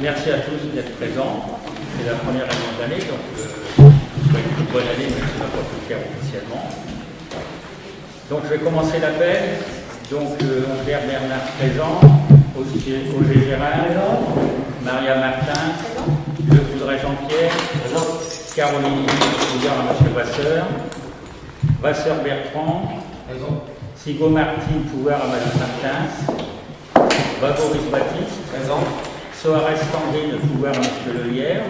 Merci à tous d'être présents. C'est la première réunion de l'année, donc je vous souhaite une bonne année, même si on n'a pas pu le faire officiellement. Donc je vais commencer l'appel. Donc André Bernard présent, Auger Gérard, Maria Martin, Le Coudray Jean-Pierre, Caroline pouvoir à M. Vasseur, Vasseur Bertrand, Sigo Martin pouvoir à Mme Martins, Boris Baptiste, Soares Tandé de pouvoir à M. Lelière,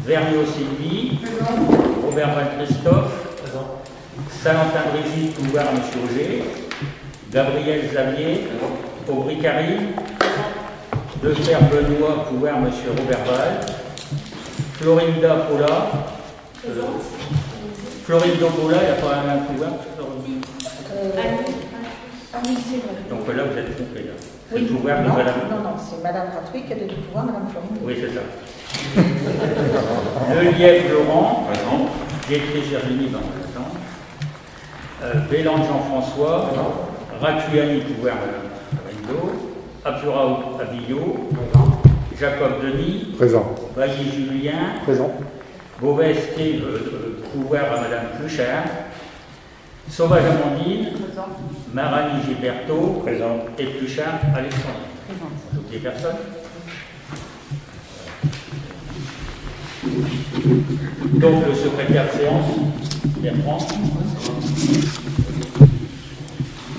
Vergniaud Sylvie, Robert Van Christophe, Salentin Brigitte pouvoir à M. Auger, Gabriel Xavier, Aubry Carine, Defer Benoît pouvoir à M. Robert Val, Florinda Paula, Florinda Paula, il n'y a pas un pouvoir. Oui, c'est vrai. Donc là, vous êtes trompé là. C'est Oui. le pouvoir de Non, Madame. non, c'est Madame Ratouille qui a donné le pouvoir, Madame Florine. Oui, c'est ça. Lelièvre Laurent, Dietrich Virginie, présent. Béland Jean-François, Racuani pouvoir Madame Rindo, Apura Abillot, Jacob Denis, Présent. Bailly Julien, Présent. Beauvais Steve, pouvoir à Madame Pluchard, Sauvage Amandine, Marani Gilberto, Présent. et Pluchard Alexandre. J'oublie personne. Donc le secrétaire de séance, Bertrand.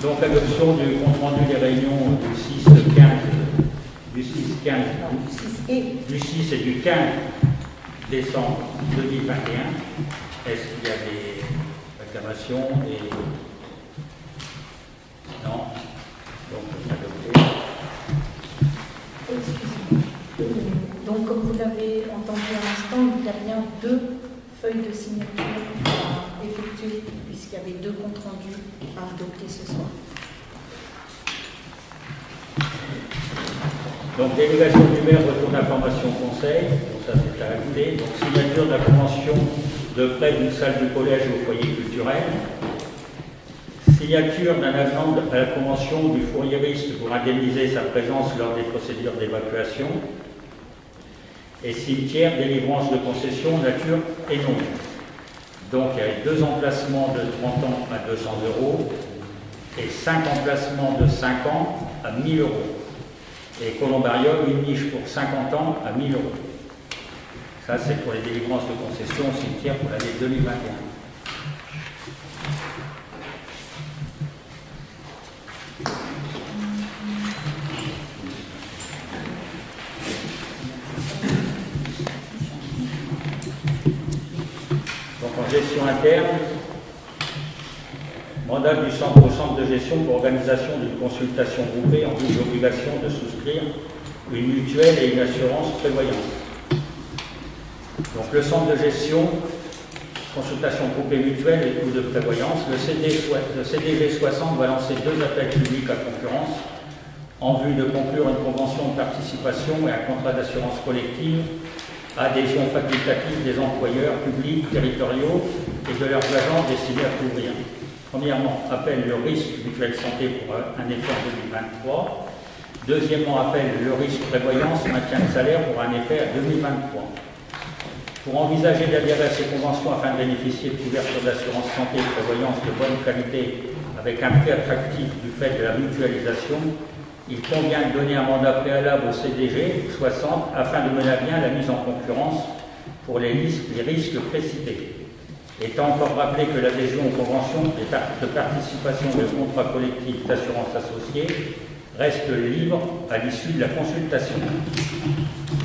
Donc adoption du compte rendu des réunions du 6-15, du 6-15, du 6 et du 15 décembre 2021. Est-ce qu'il y a des réclamations et... Non. Donc c'est adopté. Excusez-moi. Donc, comme vous l'avez entendu à l'instant, il y a bien deux feuilles de signature à effectuer, puisqu'il y avait deux comptes rendus à adopter ce soir. Donc, délégation du maire, retour d'information au conseil, donc ça c'est arrêté. Donc, signature de la convention de prêt d'une salle du collège au foyer culturel. Signature d'un avenant à la convention du fourriériste pour indemniser sa présence lors des procédures d'évacuation. Et cimetière, délivrance de concession, nature et nom. Donc, il y a 2 emplacements de 30 ans à 200 € et 5 emplacements de 5 ans à 1 000 €. Et Columbarium, une niche pour 50 ans à 1 000 €. Ça, c'est pour les délivrances de concession au cimetière pour l'année 2021. Donc en gestion interne, mandat du centre au centre de gestion pour organisation d'une consultation groupée en vue de l'obligation de souscrire une mutuelle et une assurance prévoyance. Donc le centre de gestion, consultation groupée mutuelle et coûts de prévoyance, le CDG 60 va lancer 2 appels publics à concurrence en vue de conclure une convention de participation et un contrat d'assurance collective à adhésion facultative des employeurs publics, territoriaux et de leurs agents destinés à couvrir. Premièrement, appel le risque mutuelle santé pour un effet en 2023. Deuxièmement, appel le risque prévoyance, maintien de salaire pour un effet à 2023. Pour envisager d'adhérer à ces conventions afin de bénéficier de couverture d'assurance santé et de prévoyance de bonne qualité avec un prix attractif du fait de la mutualisation, il convient de donner un mandat préalable au CDG 60 afin de mener à bien la mise en concurrence pour les risques précités. Étant encore rappelé que l'adhésion aux conventions de participation de contrats collectifs d'assurance associés reste libre à l'issue de la consultation.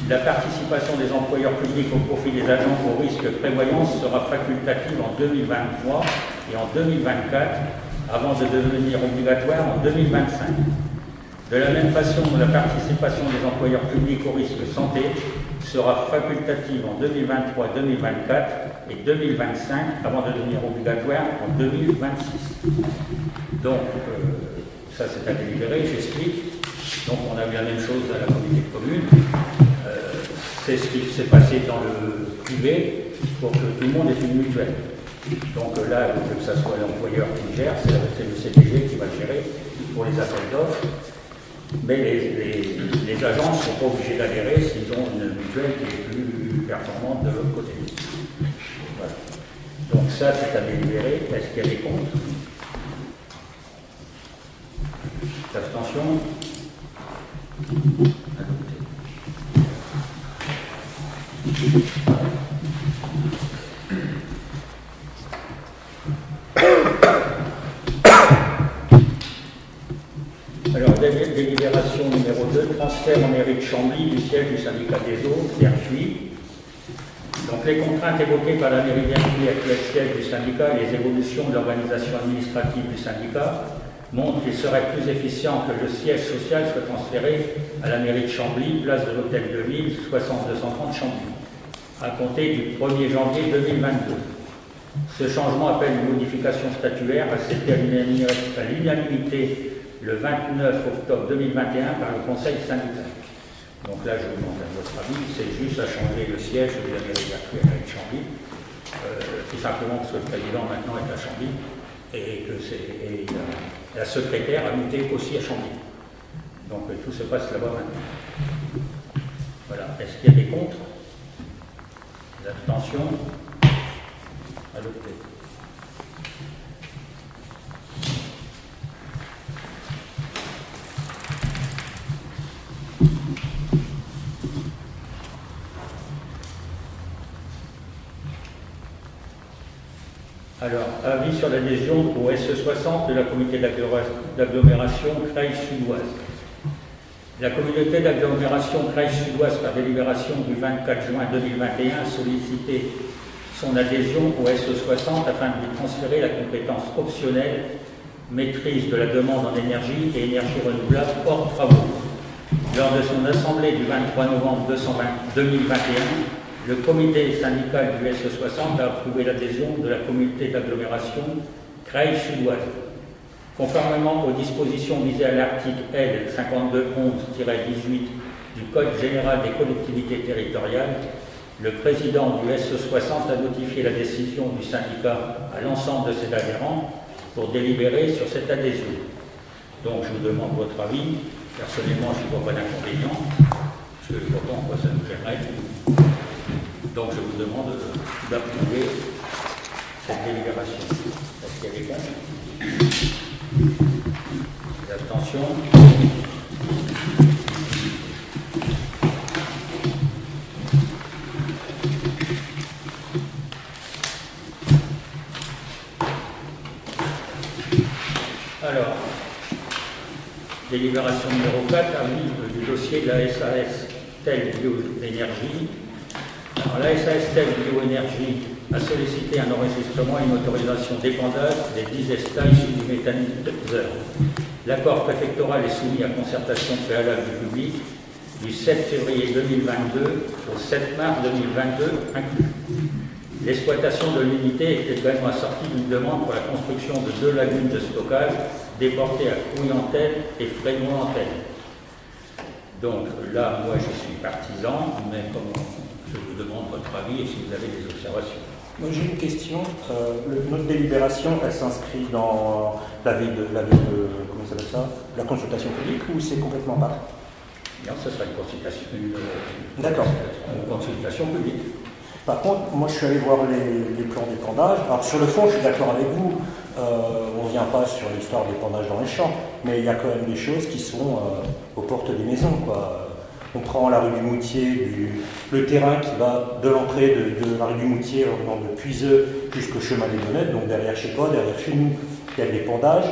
La participation des employeurs publics au profit des agents au risque prévoyance sera facultative en 2023 et en 2024 avant de devenir obligatoire en 2025. De la même façon, la participation des employeurs publics au risque santé sera facultative en 2023, 2024 et 2025 avant de devenir obligatoire en 2026. Donc, ça c'est à délibérer, j'explique. Donc on a vu la même chose à la communauté de communes. C'est ce qui s'est passé dans le privé pour que tout le monde ait une mutuelle. Donc là, que ce soit l'employeur qui gère, c'est le CDG qui va gérer pour les appels d'offres. Mais les les agents ne sont pas obligés d'adhérer s'ils ont une mutuelle qui est plus performante de l'autre côté. Voilà. Donc ça, c'est à délibérer. Est-ce qu'il y a des contre? Abstention? Adopté. Alors, délibération numéro 2, transfert en mairie de Chambly du siège du syndicat des eaux, Vertuis. Donc, les contraintes évoquées par la mairie Vertuis actuel siège du syndicat et les évolutions de l'organisation administrative du syndicat montrent qu'il serait plus efficient que le siège social soit transféré à la mairie de Chambly, place de l'Hôtel de Ville, 6230 Chambly, à compter du 1er janvier 2022. Ce changement appelle une modification statutaire acceptée à l'unanimité le 29 octobre 2021 par le Conseil syndical. Donc là, je vous demande à votre avis, c'est juste à changer le siège de la mairie Vertuis à Chambly, tout simplement parce que le président maintenant est à Chambly et que la secrétaire a muté aussi à Chambly. Donc tout se passe là-bas maintenant. Voilà. Est-ce qu'il y a des contre? Des abstentions? Adopté. Alors, avis sur l'adhésion au SE60 de la communauté d'agglomération Creil Sud-Ouest. La communauté d'agglomération Creil Sud-Ouest, par délibération du 24 juin 2021, a sollicité son adhésion au SE60 afin de lui transférer la compétence optionnelle maîtrise de la demande en énergie et énergie renouvelable hors travaux. Lors de son assemblée du 23 novembre 2021, le comité syndical du SE60 a approuvé l'adhésion de la communauté d'agglomération Creil Sud-Ouest. Conformément aux dispositions visées à l'article L. 5211-18 du Code général des collectivités territoriales, le président du SE60 a notifié la décision du syndicat à l'ensemble de ses adhérents pour délibérer sur cette adhésion. Donc je vous demande votre avis. Personnellement, je ne vois pas d'inconvénient, parce que je vois pas en quoi ça nous gênerait. Donc je vous demande d'approuver cette délibération. Est-ce qu'il y a des contre? Des abstentions? Alors, délibération numéro 4, avis du dossier de la SAS TEL Bioénergie. Alors, la SAS TEL Bioénergie a sollicité un enregistrement et une autorisation d'épandage des 10 ESTA issus du méthaniseur. L'accord préfectoral est soumis à concertation préalable du public du 7 février 2022 au 7 mars 2022 inclus. L'exploitation de l'unité est également assortie d'une demande pour la construction de 2 lagunes de stockage déportées à Couillantelle et Frénois-Antelle. Donc là, moi je suis partisan, mais comme je vous demande votre avis et si vous avez des observations. Moi j'ai une question. Notre délibération, elle s'inscrit dans l'avis de comment ça s'appelle ça, la consultation publique ou c'est complètement part? Non, ce sera une consultation, D'accord. Une consultation publique. Par contre, moi je suis allé voir les plans d'épandage. Alors sur le fond, je suis d'accord avec vous. On ne vient pas sur l'histoire d'épandage dans les champs, mais il y a quand même des choses qui sont aux portes des maisons, quoi. On prend la rue du Moutier, le terrain qui va de l'entrée de la rue du Moutier, de Puiseux jusqu'au chemin des Donnettes, donc derrière chez toi, derrière chez nous, il y a de l'épandage.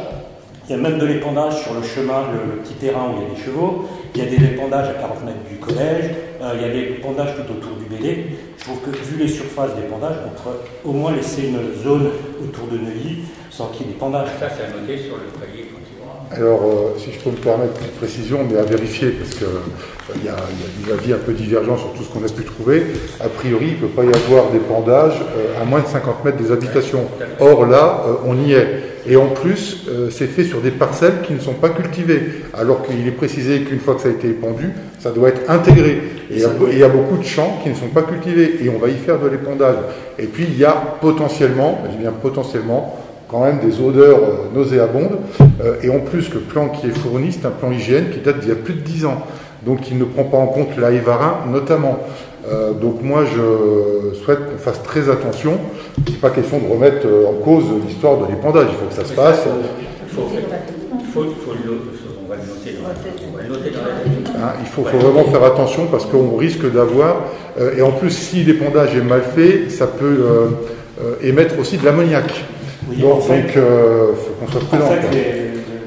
Il y a même de l'épandage sur le chemin, le petit terrain où il y a des chevaux. Il y a des épandages à 40 mètres du collège. Il y a des épandages tout autour du Bélé. Je trouve que vu les surfaces d'épandage, on pourrait au moins laisser une zone autour de Neuilly sans qu'il y ait d'épandage. Ça, c'est à noter sur le cahier quand il aura. Alors, si je peux me permettre une précision, mais à vérifier, parce qu'il y a des avis un peu divergents sur tout ce qu'on a pu trouver. A priori, il ne peut pas y avoir d'épandage à moins de 50 mètres des habitations. Or, là, on y est. Et en plus, c'est fait sur des parcelles qui ne sont pas cultivées, alors qu'il est précisé qu'une fois que ça a été épandu, ça doit être intégré. Et il y a beaucoup de champs qui ne sont pas cultivés, et on va y faire de l'épandage. Et puis, il y a potentiellement, je dis bien potentiellement, quand même des odeurs nauséabondes, et en plus, le plan qui est fourni, c'est un plan hygiène qui date d'il y a plus de 10 ans. donc qui ne prend pas en compte l'aévarin notamment. Donc moi je souhaite qu'on fasse très attention, il n'est pas question de remettre en cause l'histoire de l'épandage, il faut que ça se passe. On va le noter dans la il faut vraiment faire attention parce qu'on risque d'avoir, et en plus si l'épandage est mal fait, ça peut émettre aussi de l'ammoniac. Oui, donc faut qu'on soit prudent. En fait,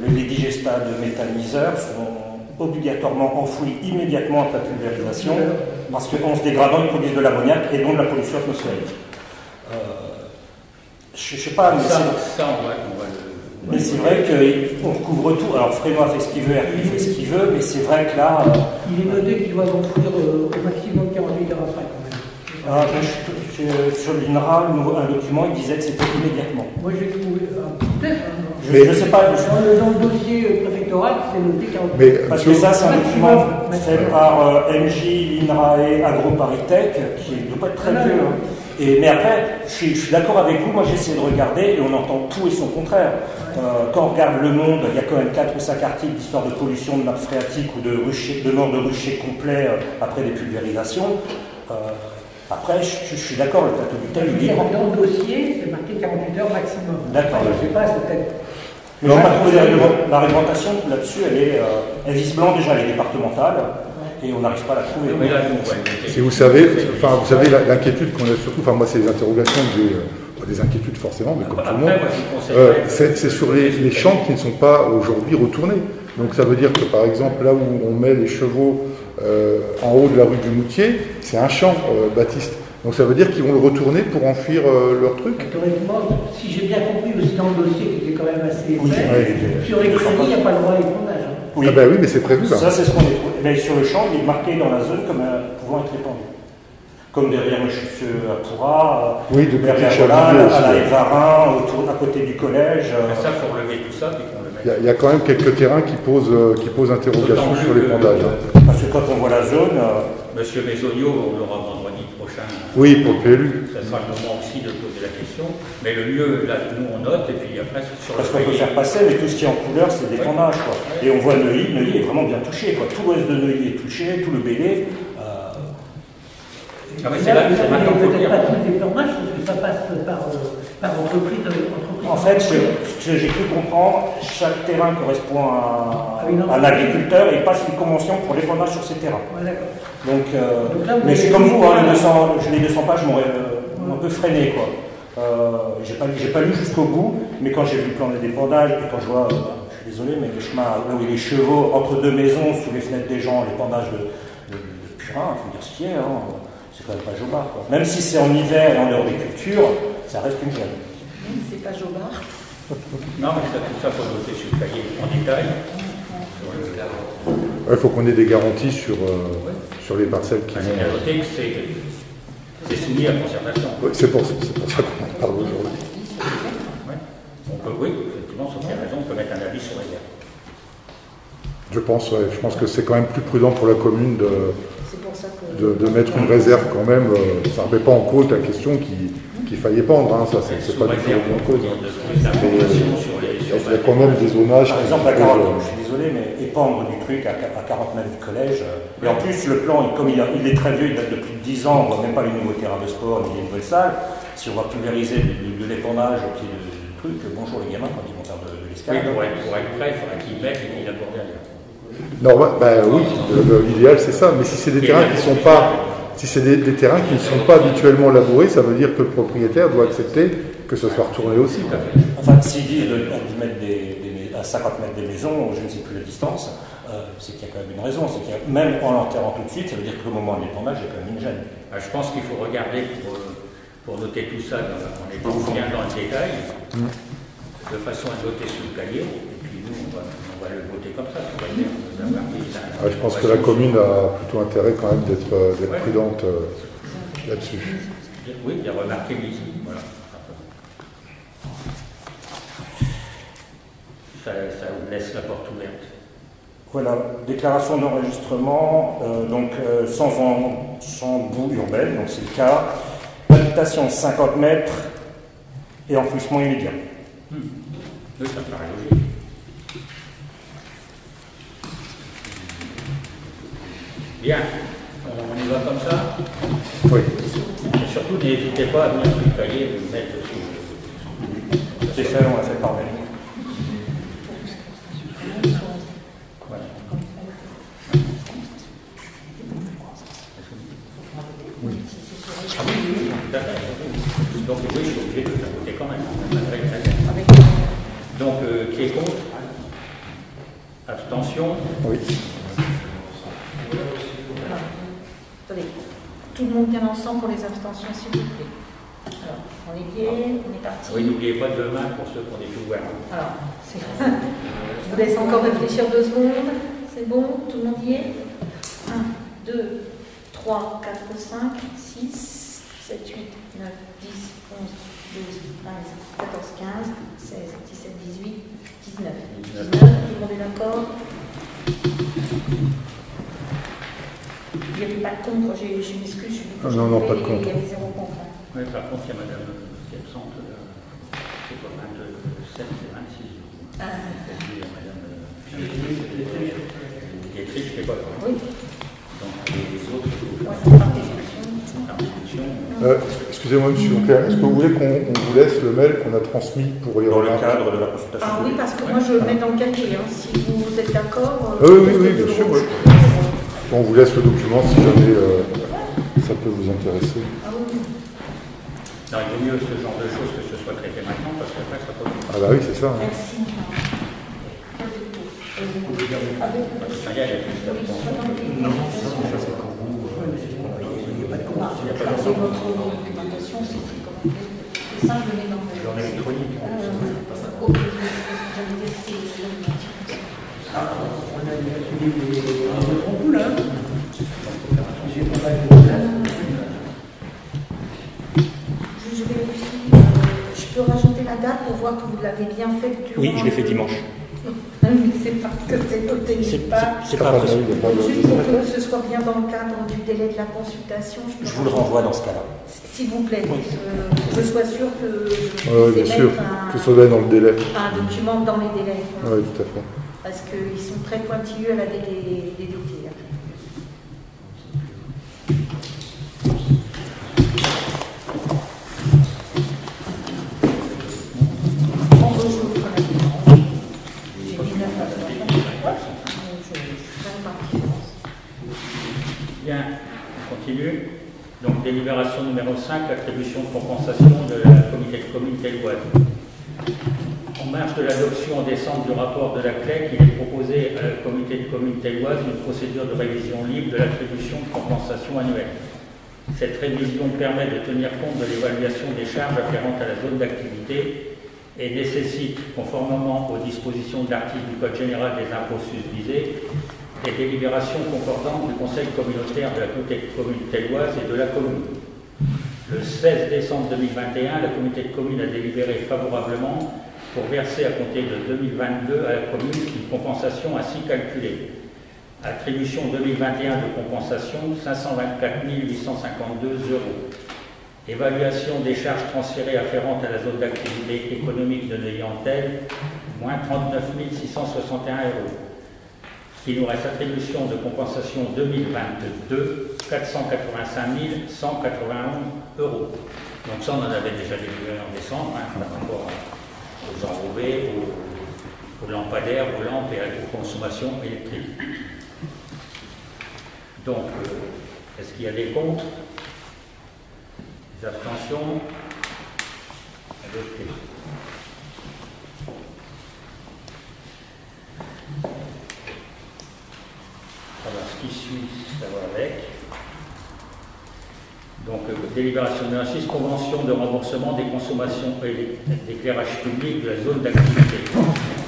les digestats de méthaniseurs sont obligatoirement enfouis immédiatement après pulvérisation parce qu'en se dégradant, ils produisent de l'ammoniac et donc de la pollution atmosphérique. Je ne sais pas, mais c'est vrai qu'on recouvre tout. Alors Frénois fait ce qu'il veut, RP fait ce qu'il veut, mais c'est vrai que là... Il est noté qu'ils doivent enfouir au maximum 48 heures après quand même. Sur l'INRA, un document, il disait que c'était immédiatement. Moi j'ai trouvé peut-être. Je ne sais pas. Dans le dossier préfectoral, c'est noté 48. Parce que ça, c'est un document fait par MJ, l'INRAE, AgroParisTech, qui ne doit pas être très vieux. Mais après, je suis d'accord avec vous, moi j'ai essayé de regarder et on entend tout et son contraire. Quand on regarde Le Monde, il y a quand même 4 ou 5 articles d'histoire de pollution de nappes phréatiques ou de mort de ruchers complets après des pulvérisations. Après, je suis d'accord, le plateau du Tel, il est... Dans le dossier, c'est marqué 48 heures maximum. D'accord. Je ne sais pas, c'est peut-être... Mais la réglementation là-dessus, elle est visiblement déjà elle est départementale. Et on n'arrive pas à la trouver. Mais là, si vous savez, l'inquiétude qu'on a surtout, enfin moi c'est des interrogations que j'ai, des inquiétudes forcément, mais comme tout le monde, c'est sur les champs qui ne sont pas aujourd'hui retournés. Donc ça veut dire que par exemple là où on met les chevaux en haut de la rue du Moutier, c'est un champ, Baptiste. Donc ça veut dire qu'ils vont le retourner pour enfuir leur truc. Théoriquement, si j'ai bien compris aussi dans le dossier qui était quand même assez épais, sur les crédits, il n'y a pas le droit à l'épandage. Oui. Ah ben oui, mais c'est prévu là. Ça, c'est ce qu'on est trouvé. Mais sur le champ, il est marqué dans la zone comme pouvant être répandu. Comme derrière le Chusseux à Pourra, derrière Volane, à la Évarin, à côté du collège. Ça, il faut relever tout ça, puis qu'on le mette. Il y a quand même quelques terrains qui posent interrogation sur l'épandage. Parce que quand on voit la zone... Monsieur Maisonio, on l'aura vendredi prochain. Oui, pour le PLU. Ça sera le moment aussi de poser la question. Mais le mieux, là, nous, on note, et puis après, sur parce qu'on peut faire passer, mais tout ce qui est en couleur, c'est l'épandage. Et on voit Neuilly est vraiment bien touché. Tout l'ouest de Neuilly est touché, tout le Bélé. Mais c'est là que c'est maintenant pour peut-être pas tous les épandages, parce que ça passe par entreprise. En fait, ce que j'ai cru comprendre, chaque terrain correspond à un agriculteur et passe une convention pour l'épandage sur ces terrains. Ouais, donc là, mais je suis comme vous, les 200 pages m'ont un peu freiné. J'ai pas lu jusqu'au bout, mais quand j'ai vu le plan d'épandage et quand je vois, je suis désolé, mais le chemin là où il y a les chevaux entre deux maisons, sous les fenêtres des gens, l'épandage de purin, il faut dire ce qu'il y a, c'est quand même pas Jobard. Même si c'est en hiver et en heure des cultures, ça reste une gêne. C'est pas Jobard. Non, mais tout ça, il faut noter sur le cahier en détail. Il faut qu'on ait des garanties sur les parcelles qui vont... Il noter que c'est soumis à conservation. Oui, c'est pour ça qu'on en parle aujourd'hui. Oui, effectivement, sur quelle raison, on peut mettre un avis sur réserve. Je pense que c'est quand même plus prudent pour la commune de mettre une réserve quand même. Ça ne remet pas en cause la question qu'il fallait épandre, ça c'est pas du tout remis en cause. Mais il y a quand même des zonages. Par exemple, à 40, je suis désolé, mais épandre du truc à 40 mètres du collège. Et en plus, le plan, comme il est très vieux, il date de plus de 10 ans, on ne voit même pas les nouveaux terrains de sport, ni les nouvelles salles. Si on va pulvériser de l'épandage au pied du truc, bonjour les gamins quand ils vont faire de l'escalade. Oui, pour être prêt, il faudrait qu'ils mettent et qu'ils apportent derrière. Non, oui, l'idéal c'est ça, mais si c'est des terrains qui sont pas, si c'est des terrains qui ne sont pas habituellement labourés, ça veut dire que le propriétaire doit accepter que ce soit retourné aussi. Enfin, s'il dit de mettre à 50 mètres des maisons, je ne sais plus la distance, c'est qu'il y a quand même une raison, c'est qu'il y a, même en l'enterrant tout de suite, ça veut dire que le moment de l'épandage, il y a quand même une gêne. Je pense qu'il faut regarder pour noter tout ça en étant bien dans le détail, de façon à noter sur le cahier, et puis nous, on va le voter comme ça. Je pense que la commune a plutôt intérêt quand même d'être prudente là-dessus. Oui, il y a remarqué ici. Voilà. Ça vous laisse la porte ouverte. Voilà, déclaration d'enregistrement, sans boue urbaine, donc c'est le cas. Habitation 50 mètres et enfouissement immédiat. Oui, ça paraît logique. Bien, on y va comme ça. Oui. Et surtout, n'hésitez pas à venir sur le cahier et le mettre dessus. C'est ça, on l'a fait par mail. Voilà. Oui. Tout à fait. Donc oui, je suis obligé de faire voter quand même. Donc, qui est contre? Abstention? Oui. Attendez, tout le monde bien ensemble pour les abstentions, s'il vous plaît. Alors, on est bien, on est parti. Oui, n'oubliez pas de main pour ceux qui ont des tout ouverts. Alors, je vous laisse encore réfléchir 2 secondes. C'est bon? Tout le monde y est? 1, 2, 3, 4, 5, 6, 7, 8, 9, 10, 11, 12, 13, 14, 15, 16, 17, 18, 19. 19, tout le monde est d'accord? Il n'y avait pas de contre, je m'excuse. Non, pas de contre. Il y avait 0 contre. Oui, par contre, il y a madame qui est absente, c'est pas 27, c'est 26. Il y a madame Dietrich qui est pas là. Oui. Donc les autres, Par discussion. Excusez-moi, monsieur Leclerc, est-ce que vous voulez qu'on vous laisse le mail qu'on a transmis pour les Dans le remarques? cadre de la consultation. Ah oui, parce que moi je le mets dans le cahier. Si vous êtes d'accord. Oui, bien sûr. Oui. On vous laisse le document si jamais ça peut vous intéresser. Ah oui. non, il vaut mieux ce genre de choses que ce soit traité maintenant, parce qu'après, ça peut. Ah bah oui, c'est ça. Hein. Merci. Ça y est, il y a plus d'abstention. Non, ça c'est quand vous. Il n'y a pas de C'est votre documentation, c'est ça, je le mets dans le. En électronique. On a des trompe là. J'ai pas mal de Je vérifie, je peux rajouter la date pour voir que vous l'avez bien fait durant. Oui, je l'ai fait dimanche. Mais c'est parce que c'est noté pas. C'est pas possible. Juste pour que ce soit bien dans le cadre du délai de la consultation. Je vous le renvoie dans ce cas-là. S'il vous plaît, que je sois sûre que je Oui, bien sûr, que ce soit dans le délai. un document dans les délais. Oui, tout à fait. Parce qu'ils sont très pointilleux à la DDT. Bien, on continue. Donc, délibération numéro 5, attribution de compensation de la communauté de communes telloise. En marge de l'adoption en décembre du rapport de la CLEC, il est proposé à la communauté de communes telloise une procédure de révision libre de l'attribution de compensation annuelle. Cette révision permet de tenir compte de l'évaluation des charges afférentes à la zone d'activité et nécessite, conformément aux dispositions de l'article du Code général des impôts susvisés, des délibérations concordantes du Conseil communautaire de la communauté de communes telloise et de la commune. Le 16 décembre 2021, la communauté de communes a délibéré favorablement pour verser à compter de 2022 à la commune une compensation ainsi calculée. Attribution 2021 de compensation 524 852 €. Évaluation des charges transférées afférentes à la zone d'activité économique de Neuilly-en-Thelle, moins 39 661 €. Il nous reste attribution de compensation 2022, 485 191 €. Donc ça, on en avait déjà délivré en décembre, par rapport aux enrobés, aux lampadaires, aux lampes et à la consommation électrique. Donc, est-ce qu'il y a des contre? Des abstentions? Adopté. Alors, ce qui suit, ça va avec. Donc, délibération numéro 6, convention de remboursement des consommations d'éclairage public de la zone d'activité.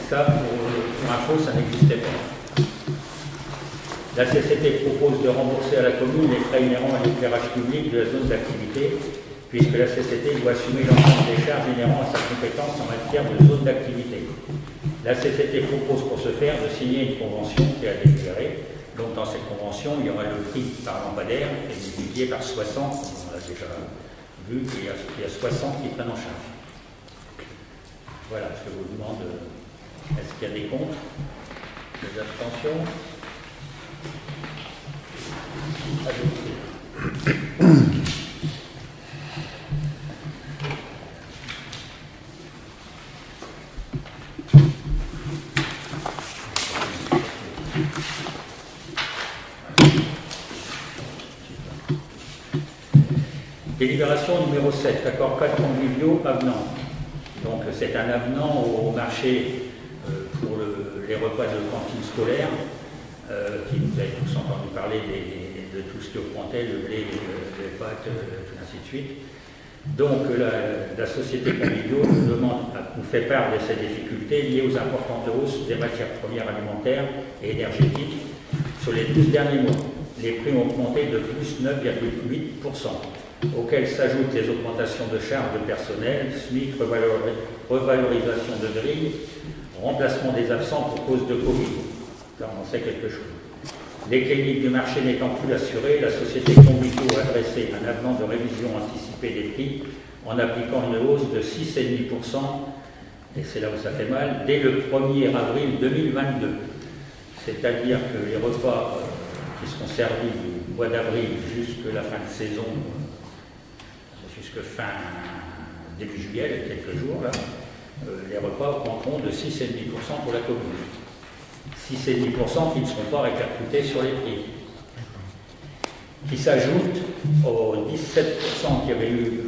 Ça, pour info, ça n'existait pas. La CCT propose de rembourser à la commune les frais inhérents à l'éclairage public de la zone d'activité, puisque la CCT doit assumer l'ensemble des charges inhérentes à sa compétence en matière de zone d'activité. La CCT propose pour ce faire de signer une convention qui a délibéré. Donc dans cette convention, il y aura le prix par lampadaire et multiplié par 60, on l'a déjà vu qu'il y a 60 qui prennent en charge. Voilà, je vous demande, est-ce qu'il y a des contre? Des abstentions? adopté. Délibération numéro 7, accord 4 conviviaux, avenant. Donc c'est un avenant au marché pour les repas de cantine scolaire, qui vous avez tous entendu parler de tout ce qui augmentait, le blé, les pâtes, ainsi de suite. Donc la société conviviaux nous fait part de ces difficultés liées aux importantes hausses des matières premières alimentaires et énergétiques sur les 12 derniers mois. Les prix ont augmenté de plus 9,8%. Auxquelles s'ajoutent les augmentations de charges de personnel, SMIC, revalorisation de grille, remplacement des absents pour cause de Covid. Là, on en sait quelque chose. L'équilibre du marché n'étant plus assuré, la société Conviviaux a dressé un avenant de révision anticipée des prix en appliquant une hausse de 6,5%, et c'est là où ça fait mal, dès le 1er avril 2022. C'est-à-dire que les repas qui seront servis du mois d'avril jusqu'à la fin de saison, jusque début juillet, quelques jours, là, les repas augmenteront de 6,5% pour la commune. 6,5% qui ne seront pas répercutés sur les prix. Qui s'ajoutent aux 17% qu'il y avait eu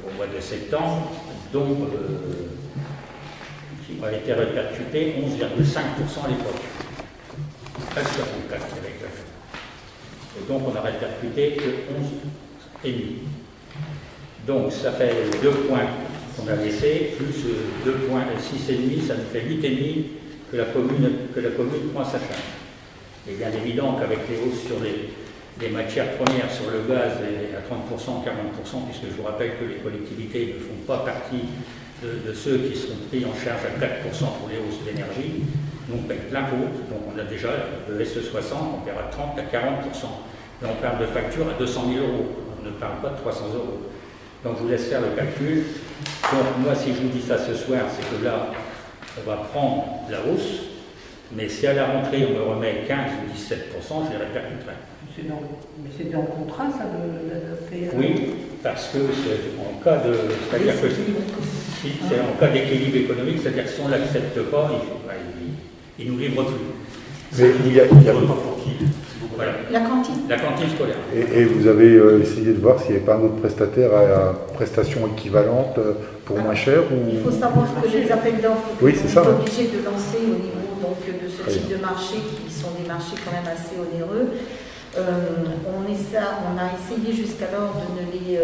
au mois de septembre, donc qui ont été répercutés 11,5% à l'époque. 13,4% avec la. Et donc on a répercuté que 11,5%. Donc ça fait 2 points qu'on a laissés, plus 2 points, 6,5, ça nous fait 8,5 que la commune prend à sa charge. Il est bien évident qu'avec les hausses sur les matières premières, sur le gaz à 30%, 40%, puisque je vous rappelle que les collectivités ne font pas partie de ceux qui seront pris en charge à 4% pour les hausses d'énergie, nous on paye plein pot, donc on a déjà le SE60, on paiera 30 à 40%. Et on parle de facture à 200 000 €, on ne parle pas de 300 €. Donc je vous laisse faire le calcul. Donc moi si je vous dis ça ce soir, c'est que là, on va prendre la hausse, mais si à la rentrée on me remet 15 ou 17%, je les répercuterai. Mais c'est dans le contrat ça d'adopter. Oui, parce que c'est en cas de. C'est-à-dire que si c'est en cas d'équilibre économique, c'est-à-dire que si on ne l'accepte pas, il nous livre plus. Mais il y a pas pour qui. Voilà. La cantine. La cantine scolaire. Et vous avez essayé de voir s'il n'y avait pas un autre prestataire à prestation équivalente pour moins cher ou... Il faut savoir que les appels d'offres que oui, on est obligés de lancer au niveau donc, de ce type de marché, qui sont des marchés quand même assez onéreux, on a essayé jusqu'alors de ne les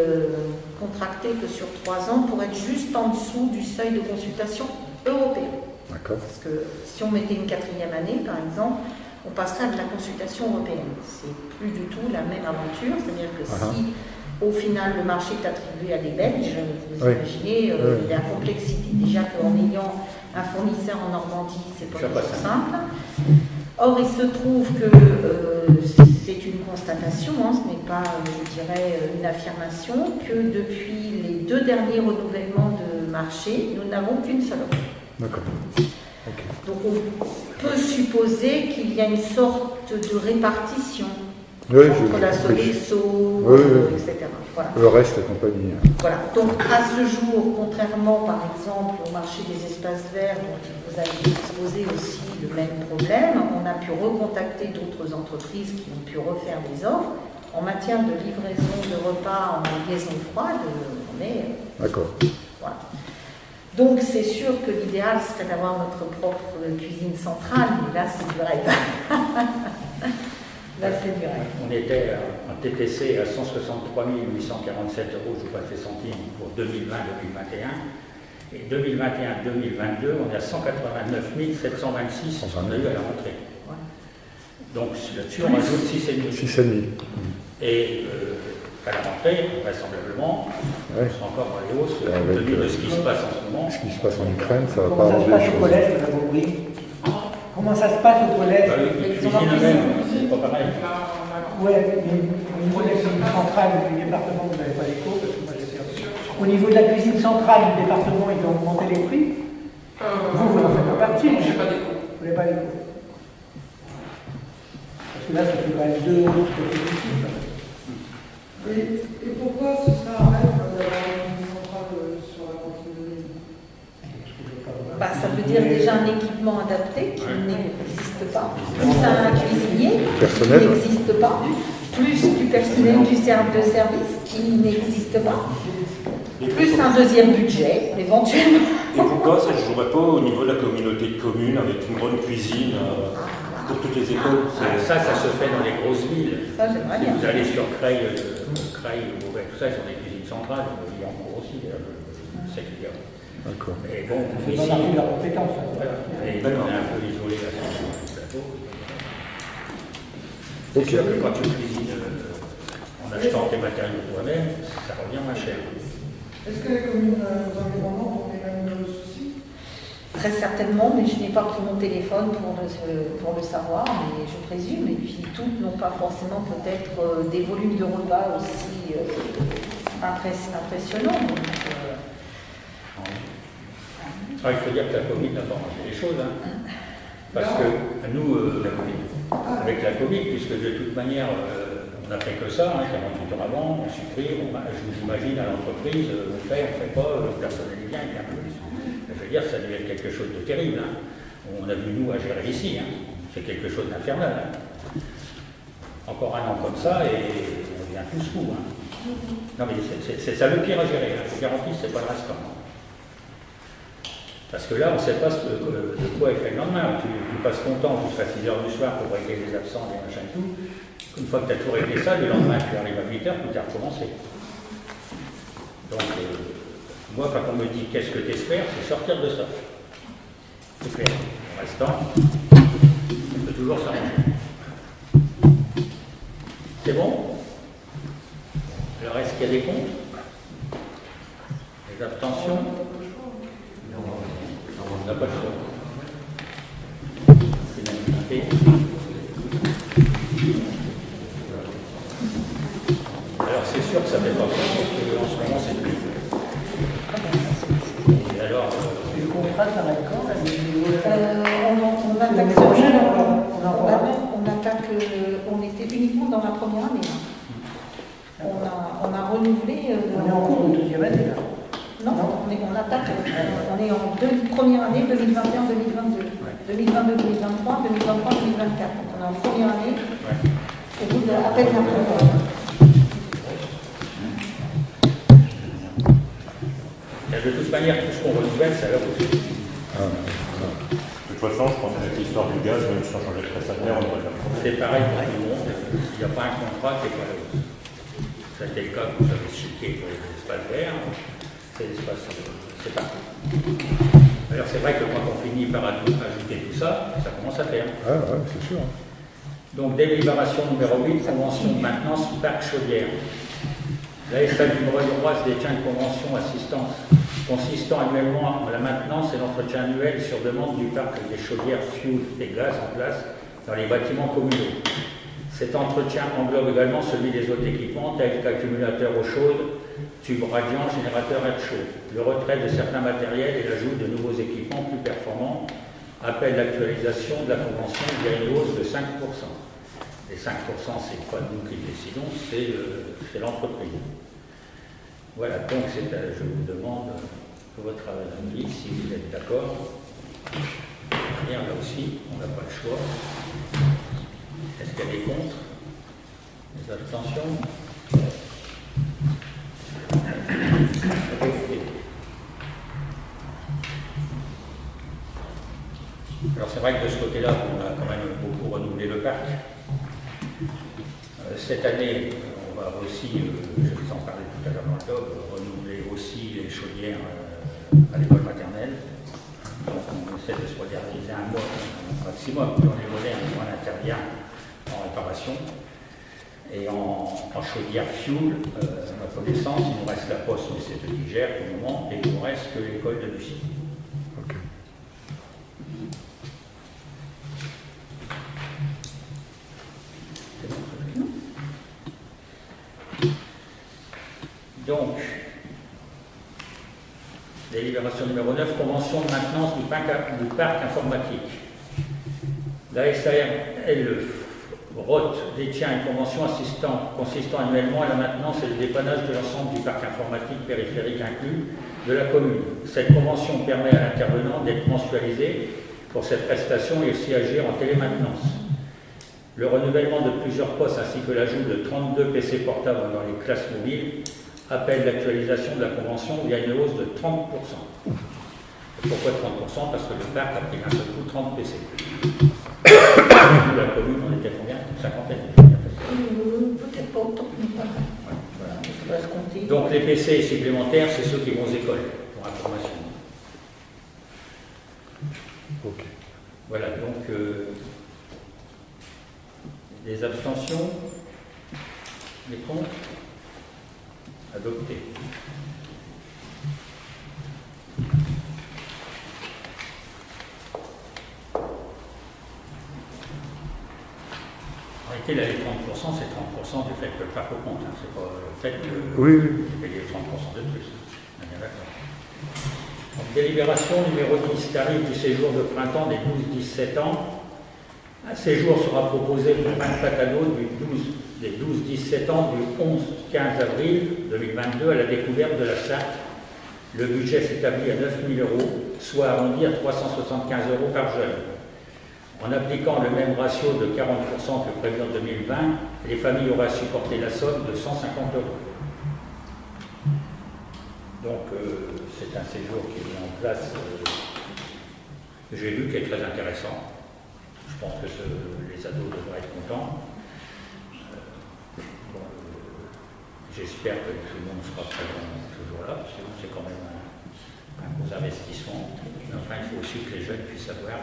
contracter que sur 3 ans pour être juste en dessous du seuil de consultation européen. D'accord. Parce que si on mettait une 4e année, par exemple, on passerait à de la consultation européenne. C'est plus du tout la même aventure, c'est-à-dire que si au final le marché est attribué à des Belges, vous imaginez la complexité. Déjà qu'en ayant un fournisseur en Normandie, c'est pas toujours simple. Or, il se trouve que c'est une constatation, hein, ce n'est pas, je dirais, une affirmation, que depuis les 2 derniers renouvellements de marché, nous n'avons qu'une seule offre. D'accord. Okay. Donc on peut supposer qu'il y a une sorte de répartition entre la Sodexo, etc. Voilà. Le reste, la compagnie. Voilà. Donc à ce jour, contrairement par exemple au marché des espaces verts, dont vous avez exposé aussi le même problème, on a pu recontacter d'autres entreprises qui ont pu refaire des offres. En matière de livraison de repas en liaison froide, on est... D'accord. Voilà. Donc c'est sûr que l'idéal serait d'avoir notre propre cuisine centrale, mais là c'est du rêve. Là c'est du rêve. On était en TTC à 163 847 €, je vous passe les centimes, pour 2020-2021. Et 2021-2022, on est à 189 726, on en a eu à la rentrée. Ouais. Donc là-dessus, on rajoute 6,5. 6,5. Et à la rentrée, vraisemblablement, on sera encore dans les hausses, compte tenu de ce qui se passe en ce moment. Ce qui se passe en Ukraine, ça va pas arranger les choses. Comment ça se passe au collège? Les cuisines même, c'est pas pareil. Oui, mais au niveau de la cuisine centrale du département, vous n'avez pas l'écho, parce que moi j'ai perdu. Au niveau de la cuisine centrale du département, ils ont augmenté les prix. Vous n'en faites pas partie. Je n'ai pas d'écho. Vous n'avez pas d'écho. Parce que là, ça fait quand même 2 hausses consécutives. dire déjà un équipement adapté qui n'existe pas, plus un cuisinier qui n'existe pas, plus du personnel du service qui n'existe pas, plus un deuxième budget, éventuellement. Et pourquoi ça ne jouerait pas au niveau de la communauté de communes avec une bonne cuisine pour toutes les écoles? Ça se fait dans les grosses villes. Ça, j'aimerais bien. Vous allez sur Creil, Beauvais, tout ça, ils ont des cuisines centrales, il y en a aussi, je sais qu'il y a. D'accord. Mais bon, C'est ici, pas partie de la compétence. voilà. Et on est un peu isolé là sur le plateau. C'est sûr que quand tu cuisines en achetant tes matériaux toi-même, ça revient moins cher. Est-ce que les communes environnemantes ont les mêmes soucis? Très certainement, mais je n'ai pas pris mon téléphone pour le savoir, mais je présume. Et puis toutes n'ont pas forcément peut-être des volumes de repas aussi impressionnants. Donc, il faut dire que la Covid n'a pas changé les choses. Hein. Parce que nous, avec la Covid, puisque de toute manière, on n'a fait que ça, 48 heures avant, on supprime, je vous imagine à l'entreprise, on fait pas, le personnel est bien, il vient plus. Je veux dire, ça devait être quelque chose de terrible. Hein. On a vu nous à gérer ici, hein. C'est quelque chose d'infernal. Hein. Encore un an comme ça et on devient tous fous. Hein. Non mais c'est ça le pire à gérer, hein. Je vous garantis, c'est pas le restant. Parce que là, on ne sait pas de quoi est fait le lendemain. Tu passes ton temps jusqu'à 6 h du soir pour régler les absents, les machins et tout. Une fois que tu as tout réglé ça, le lendemain, tu arrives à 8 h, tu as recommencé. Donc, moi, quand on me dit qu'est-ce que tu espères, c'est sortir de ça. C'est clair. En restant, on peut toujours s'arranger. C'est bon? Alors, est-ce qu'il y a des comptes? Des abstentions? On n'a pas le choix. C'est l'unanimité. Alors c'est sûr que ça fait pas peur, parce qu'en ce moment c'est plus. Et alors. Le contrat s'arrête quand? On attaque on était uniquement dans la première année. Hein. On a renouvelé. On est en cours de deuxième année là. Non, on attaque, on est en première année 2021-2022, 2022-2023, 2023-2024. On est en première année, au bout de à peine la première année. De toute manière, tout ce qu'on renouvelle, ça va aussi. De toute façon, je pense qu'avec l'histoire du gaz, même si on changeait de prestataire, on aurait pas. C'est pareil pour tout le monde. Il n'y a pas un contrat qui est pas la hausse. Ça a été le cas que vous avez chiqué pour les espaces verts. C'est parti. Alors c'est vrai que quand on finit par ajouter tout ça, ça commence à faire. Ah ouais, c'est sûr. Donc délibération numéro 8, convention de maintenance du parc chaudière. La SA du Breuvroise détient une convention assistance consistant annuellement en la maintenance et l'entretien annuel sur demande du parc des chaudières fuel et gaz en place dans les bâtiments communaux. Cet entretien englobe également celui des autres équipements tels qu'accumulateurs eau chaude, tubes radiants, générateurs air chaud. Le retrait de certains matériels et l'ajout de nouveaux équipements plus performants appelle l'actualisation de la convention via une hausse de 5%. Les 5%, c'est pas nous qui le décidons, c'est l'entreprise. Voilà, donc je vous demande votre avis, si vous êtes d'accord. Rien là aussi, on n'a pas le choix. Est-ce qu'il y a des contre? Des abstentions? Alors c'est vrai que de ce côté-là, on a quand même beaucoup renouvelé le parc. Cette année, on va aussi, je vais vous en parler tout à l'heure dans le doc, renouveler aussi les chaudières à l'école maternelle. Donc on essaie de se moderniser un mois maximum. Dans les modernes, on intervient en réparation. Et en chaudière fuel, à ma connaissance, il nous reste la poste, mais c'est de Digère pour le moment, et il nous reste que l'école de Lucie. Ok. Donc, délibération numéro 9, convention de maintenance du parc informatique. La SARL Roth détient une convention consistant annuellement à la maintenance et le dépannage de l'ensemble du parc informatique périphérique inclus de la commune. Cette convention permet à l'intervenant d'être mensualisé pour cette prestation et aussi agir en télémaintenance. Le renouvellement de plusieurs postes ainsi que l'ajout de 32 PC portables dans les classes mobiles appelle l'actualisation de la convention via une hausse de 30%. Pourquoi 30%? Parce que le parc a pris d'un seul coup 30 PC. Nous, la commune, on était combien? Une cinquantaine. Peut-être pas autant, mais pas mal. Voilà, ça va se compter. Donc les PC supplémentaires, c'est ceux qui vont aux écoles, pour information. Ok. Voilà, donc des abstentions, les contre, adopté. En réalité, là, les 30%, c'est 30% du fait que le parc au compte, hein. C'est pas le fait que Oui. vous payez 30% de plus. On est bien d'accord. Donc, délibération numéro 10, tarif du séjour de printemps des 12-17 ans. Un séjour sera proposé pour 24 ados des 12-17 ans du 11-15 avril 2022 à la découverte de la Sarthe. Le budget s'établit à 9 000 €, soit arrondi à 375 € par jeune. En appliquant le même ratio de 40% que prévu en 2020, les familles auraient supporté la somme de 150 €. Donc, c'est un séjour qui est mis en place, que j'ai lu, qui est très intéressant. Je pense que les ados devraient être contents. J'espère que tout le monde sera présent ce jour-là, parce que c'est quand même un gros investissement. Mais enfin, il faut aussi que les jeunes puissent savoir,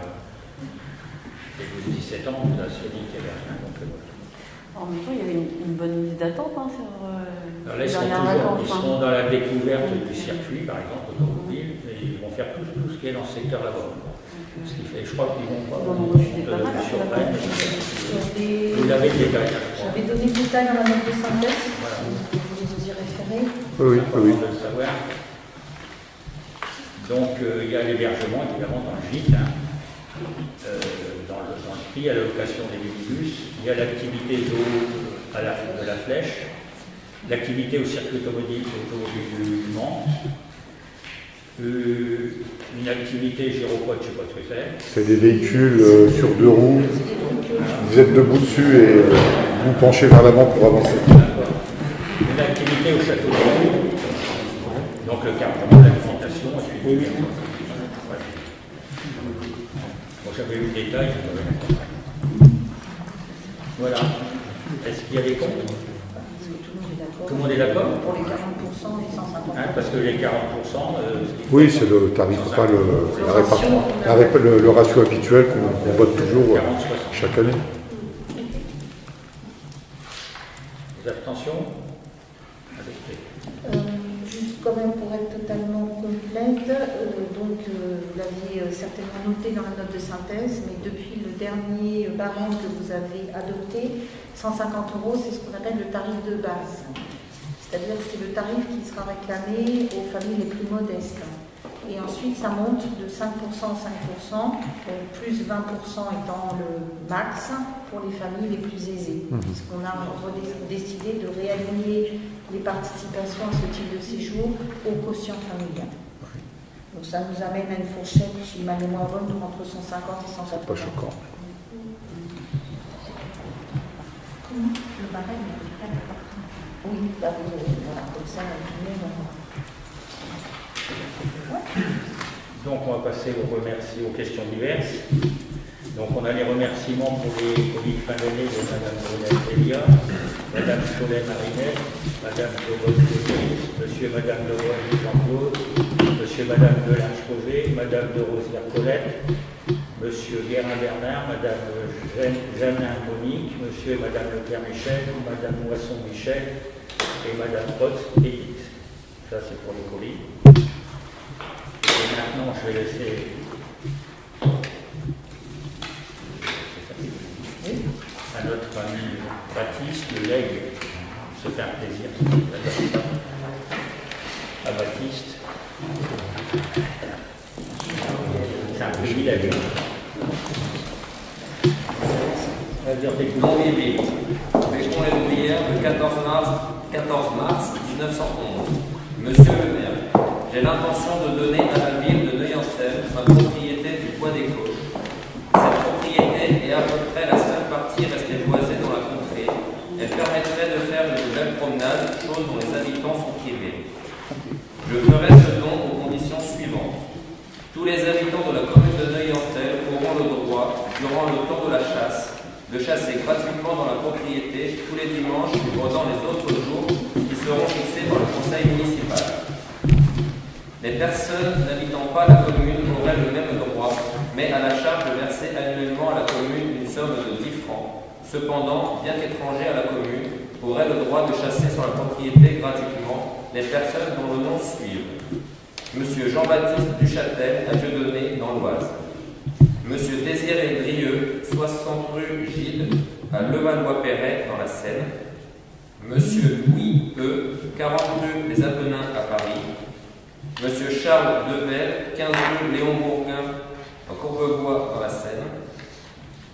les 17 ans, on a dit qu'il y avait rien. Donc, en même temps, il y avait une bonne liste d'attente sur alors là, ils seront dans la découverte du circuit, par exemple, automobile, et ils vont faire tout ce qui est dans ce secteur là-bas. Ce qui fait, je crois qu'ils vont pas. Vous l'avez le détail. J'avais donné le détail dans la note de synthèse. Voilà. Vous les y référez. Oui. De le savoir. Donc, il y a l'hébergement, évidemment, dans le gîte, hein. Dans le prix, à l'allocation des minibus. Il y a l'activité de la Flèche, l'activité au circuit automobile du Mans. Une activité gyropode, je ne sais pas ce que c'est. C'est des véhicules sur deux roues. Vous êtes debout dessus et vous penchez vers l'avant pour avancer. Une activité au château de Rouen. Donc le carburant, l'alimentation, et puis voilà. Bon, j'avais eu le détail, je devais mettre. Voilà. Est-ce qu'il y a des comptes? Tout le monde est d'accord? Pour les 40% et 150%. Hein, parce que les 40%... oui, c'est le tarif, pas le ratio habituel qu'on vote toujours chaque année. Les abstentions? Juste quand même pour être totalement complète, donc vous l'aviez certainement noté dans la note de synthèse, mais depuis le dernier barème que vous avez adopté, 150 €, c'est ce qu'on appelle le tarif de base. C'est-à-dire que c'est le tarif qui sera réclamé aux familles les plus modestes. Et ensuite, ça monte de 5% à 5%, plus 20% étant le max pour les familles les plus aisées. Puisqu'on a décidé de réaligner les participations à ce type de séjour au quotient familial. Donc ça nous amène à une fourchette, si ma mémoire bonne, entre 150 et 180. Pas choquant. Le barème, oui, bah, voilà, comme ça, tout le monde. Donc on va passer aux questions diverses. Donc on a les remerciements pour les colis fin d'année de Mme Brunette Elia, Mme Cholet Marinette, Mme Dorothée, Monsieur et Mme Leroy Jean-Claude, Monsieur et Mme Delange Roger, Mme de Rosière Colette, Monsieur Guérin Bernard, Mme Janin Monique, Monsieur et Mme Leclerc Michel, Mme Moisson Michel et Mme Potts Edith. Ça c'est pour les colis. Et maintenant je vais laisser à notre ami Baptiste, le legs, se faire plaisir. À Baptiste. C'est un privilège. Non vivile. Bécon les Bruyères, le 14 mars 1911. Monsieur le maire, j'ai l'intention de donner à la ville de Neuilly-en-Seine ma propriété du Bois des Cloches. Cette propriété est à peu près la seule partie restée boisée dans la contrée. Elle permettrait de faire une belle promenade, chose dont les habitants sont privés. Je ferai ce don aux conditions suivantes. Tous les habitants de la commune de Neuilly-en-Seine auront le droit, durant le temps de la chasse, de chasser gratuitement dans la propriété tous les dimanches ou pendant les autres jours qui seront fixés par le conseil municipal. Les personnes n'habitant pas la commune auraient le même droit, mais à la charge de verser annuellement à la commune une somme de 10 francs. Cependant, bien qu'étrangers à la commune, auraient le droit de chasser sur la propriété gratuitement les personnes dont le nom suivent. Monsieur Jean-Baptiste Duchâtel à Dieudonné dans l'Oise. Monsieur Désiré Drieux, 60 rue Gide à Levallois-Perret dans la Seine. Monsieur Louis E, 40 rue des Apennins à Paris. Monsieur Charles Devel, 15 rue Léon Bourguin à Courbevoie dans la Seine.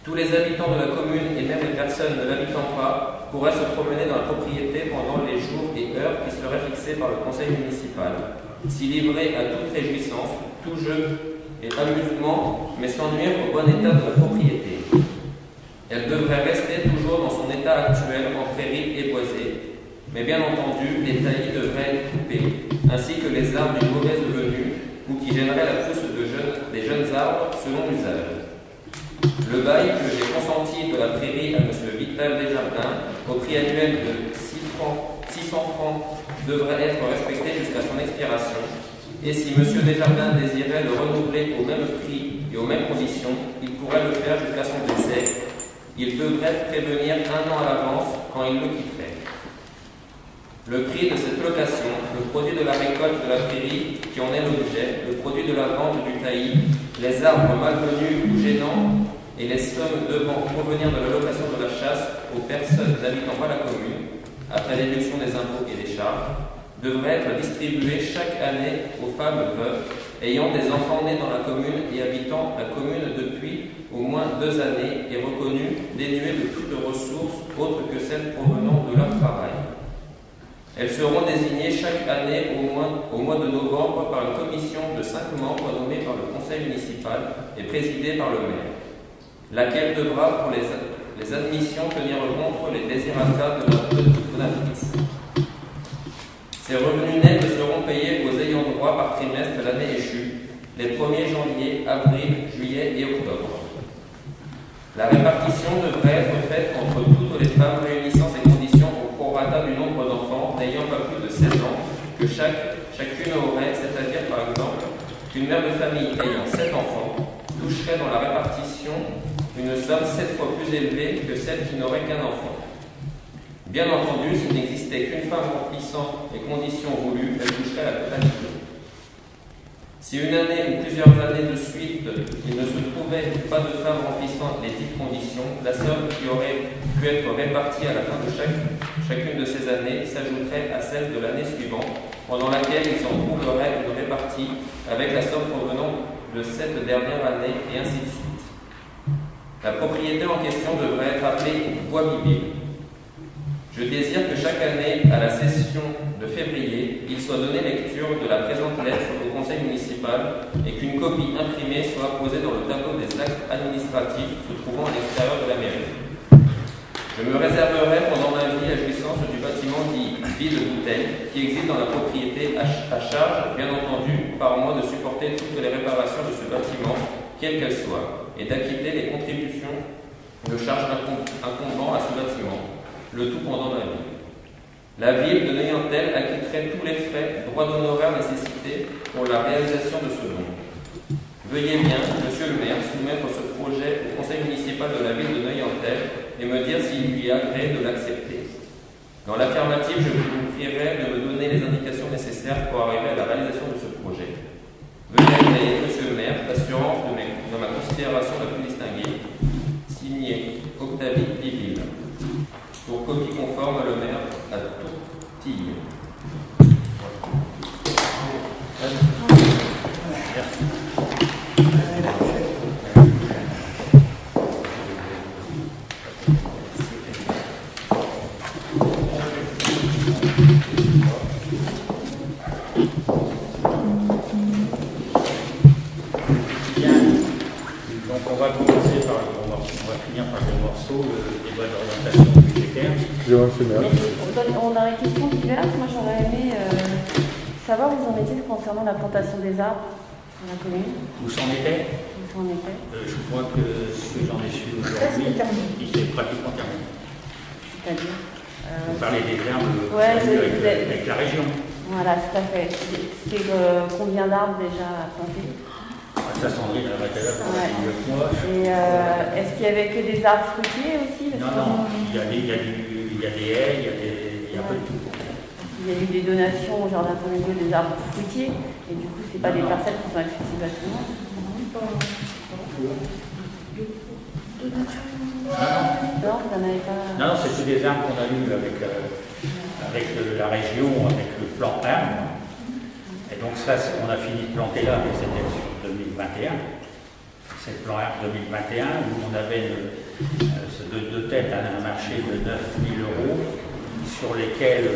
Tous les habitants de la commune et même les personnes ne l'habitant pas pourraient se promener dans la propriété pendant les jours et heures qui seraient fixés par le conseil municipal, s'y livrer à toute réjouissance, tout jeu et amusement, mais sans nuire au bon état de la propriété. Elle devrait rester toujours dans son état actuel en prairie et boisée, mais bien entendu, les taillis devraient être coupés, ainsi que les arbres d'une mauvaise venue ou qui gêneraient la pousse des jeunes arbres selon l'usage. Le bail que j'ai consenti de la prairie à M. Vital Desjardins, au prix annuel de 600 francs, devrait être respecté jusqu'à son expiration. Et si M. Desjardins désirait le renouveler au même prix et aux mêmes conditions, il pourrait le faire jusqu'à son décès. Il devrait prévenir 1 an à l'avance quand il le quitterait. Le prix de cette location, le produit de la récolte de la prairie qui en est l'objet, le produit de la vente du taillis, les arbres malvenus ou gênants et les sommes devant provenir de la location de la chasse aux personnes n'habitant pas la commune, après déduction des impôts et des charges, devraient être distribués chaque année aux femmes veuves ayant des enfants nés dans la commune et habitant la commune depuis au moins 2 années et reconnus dénués de toutes ressources autres que celles provenant de leur travail. Elles seront désignées chaque année au mois de novembre par une commission de 5 membres nommée par le conseil municipal et présidée par le maire, laquelle devra pour les admissions tenir compte les désirata de la donatrice. Ces revenus nets seront payés aux ayants droit par trimestre l'année échue, les 1er janvier, avril, juillet et octobre. La répartition devrait être faite entre toutes les femmes réunissant ces conditions au prorata du nombre d'enfants n'ayant pas plus de 16 ans que chacune aurait, c'est-à-dire par exemple qu'une mère de famille ayant 7 enfants toucherait dans la répartition une somme 7 fois plus élevée que celle qui n'aurait qu'un enfant. Bien entendu, s'il n'existait qu'une femme remplissant les conditions voulues, elle toucherait la totalité. Si une année ou plusieurs années de suite, il ne se trouvait pas de femme remplissant les dites conditions, la somme qui aurait pu être répartie à la fin de chacune de ces années s'ajouterait à celle de l'année suivante, pendant laquelle il s'en trouverait une répartie avec la somme provenant de cette dernière année, et ainsi de suite. La propriété en question devrait être appelée Bois-Mibile. Je désire que chaque année, à la session de février, il soit donné lecture de la présente lettre au conseil municipal et qu'une copie imprimée soit apposée dans le tableau des actes administratifs se trouvant à l'extérieur de la mairie. Je me réserverai pendant ma vie la jouissance du bâtiment dit Ville-Bouteille, qui existe dans la propriété à charge, bien entendu, par moi de supporter toutes les réparations de ce bâtiment, quelles qu'elles soient, et d'acquitter les contributions de charges incombant à ce bâtiment. Le tout pendant ma vie. La ville de Neuilly-en-Seine acquitterait tous les frais, droits d'honoraires nécessités pour la réalisation de ce don. Veuillez bien, monsieur le maire, soumettre ce projet au conseil municipal de la ville de Neuilly-en-Seine et me dire s'il lui agrée de l'accepter. Dans l'affirmative, je vous prierai de me donner les indications nécessaires pour arriver à la réalisation de ce projet. Veuillez agréer, monsieur le maire, l'assurance de ma considération la plus distinguée. Signé Octavie Piville. Pour copie conforme, le maire à Tourtille. Bien. Donc on va commencer par le gros morceau. On va finir par le morceau, le débat d'orientation budgétaire. Excusez-moi, monsieur le maire. On a une question diverse. Moi, j'aurais aimé savoir où vous en étiez concernant la plantation des arbres dans la commune. Où s'en était? Où ça en était? Je crois que ce que j'en ai su aujourd'hui, c'est pratiquement terminé. C'est-à-dire Vous parlez des herbes Ouais, avec la région. Voilà, tout à fait. C'est combien d'arbres déjà plantés? Ça, Sandrine, elle va être là pour Ouais. mieux que moi. Et est-ce qu'il y avait que des arbres fruitiers aussi? Parce Non, que non, il y a des haies, il y a un peu de tout. il y a eu des donations au jardin familial des arbres fruitiers, et du coup, c'est pas Non, des non. parcelles qui sont accessibles à tout le monde. Non, vous n'en avez pas. Non, non, c'est tous des arbres qu'on a eus avec la région, avec le plan arbre. Et donc ça, on a fini de planter là, mais c'était sur 2021. C'est le plan arbre 2021 où on avait de tête un marché de 9 000 € sur lesquels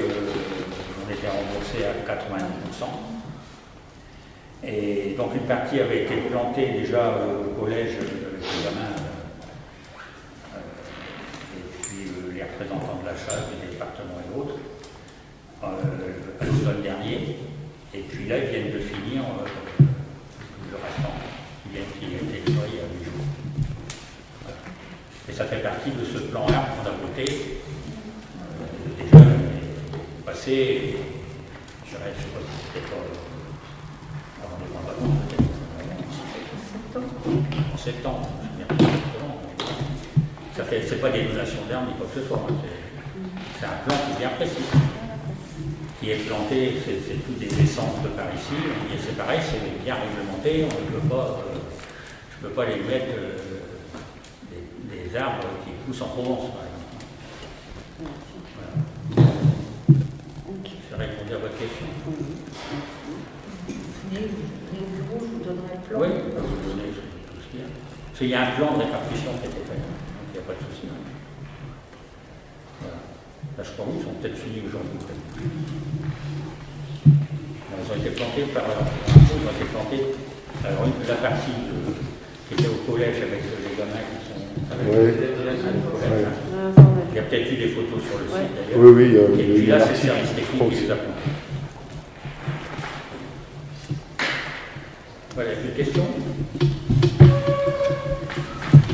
on était remboursé à 90%. Et donc une partie avait été plantée déjà au collège avec les gamins. Les représentants de l'achat du département et autres, l'automne dernier, et puis là ils viennent de finir le restant, qui a été livré à 8 jours. Voilà. Et ça fait partie de ce plan arbre qu'on a voté déjà l'année passée, je ne sais pas si c'était pas avant les grandes vacances, peut-être en septembre. C'est pas des donations d'herbes ni quoi que ce soit. C'est un plan qui est bien précis. Qui est planté, c'est toutes des essences de par ici. Et c'est pareil, c'est bien réglementé. On ne peut pas, je ne peux pas les mettre des arbres qui poussent en Provence, par exemple. Voilà. Je vais répondre à votre question. Mais au bureau, je vous donnerai le plan. Oui, je peux vous donner tout ce qu'il y a. Parce qu'il y a un plan de répartition qui a été fait. Il n'y a pas de souci. Voilà. Là, je crois qu'ils sont peut-être finis aujourd'hui. Ils ont été plantés par ils ont été plantés. Alors, la partie qui était au collège avec les gamins qui sont avec Oui. le collège, Oui. il y a peut-être eu des photos sur le site d'ailleurs. Oui, oui, Et puis là, c'est le l'article. service technique qui les a plantés. Voilà, une question?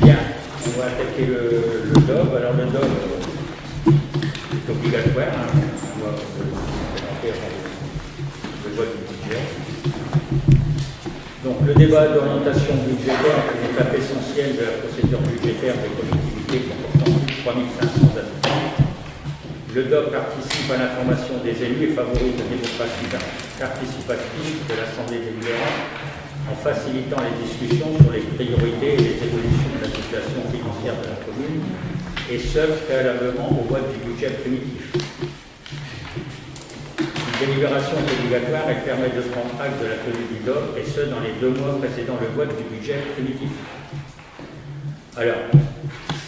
Bien, on va attaquer le DOB. Alors le DOB est obligatoire, hein. On doit présenter le vote du budget. Donc le débat d'orientation budgétaire est une étape essentielle de la procédure budgétaire des collectivités comportant plus de 3500 habitants. Le DOB participe à l'information des élus et favorise la démocratie participative de l'Assemblée délibérante en facilitant les discussions sur les priorités et les évolutions de la situation financière de la commune, et ce, préalablement au vote du budget primitif. Une délibération est obligatoire et permet de prendre acte de la tenue du DOB, et ce, dans les 2 mois précédant le vote du budget primitif. Alors,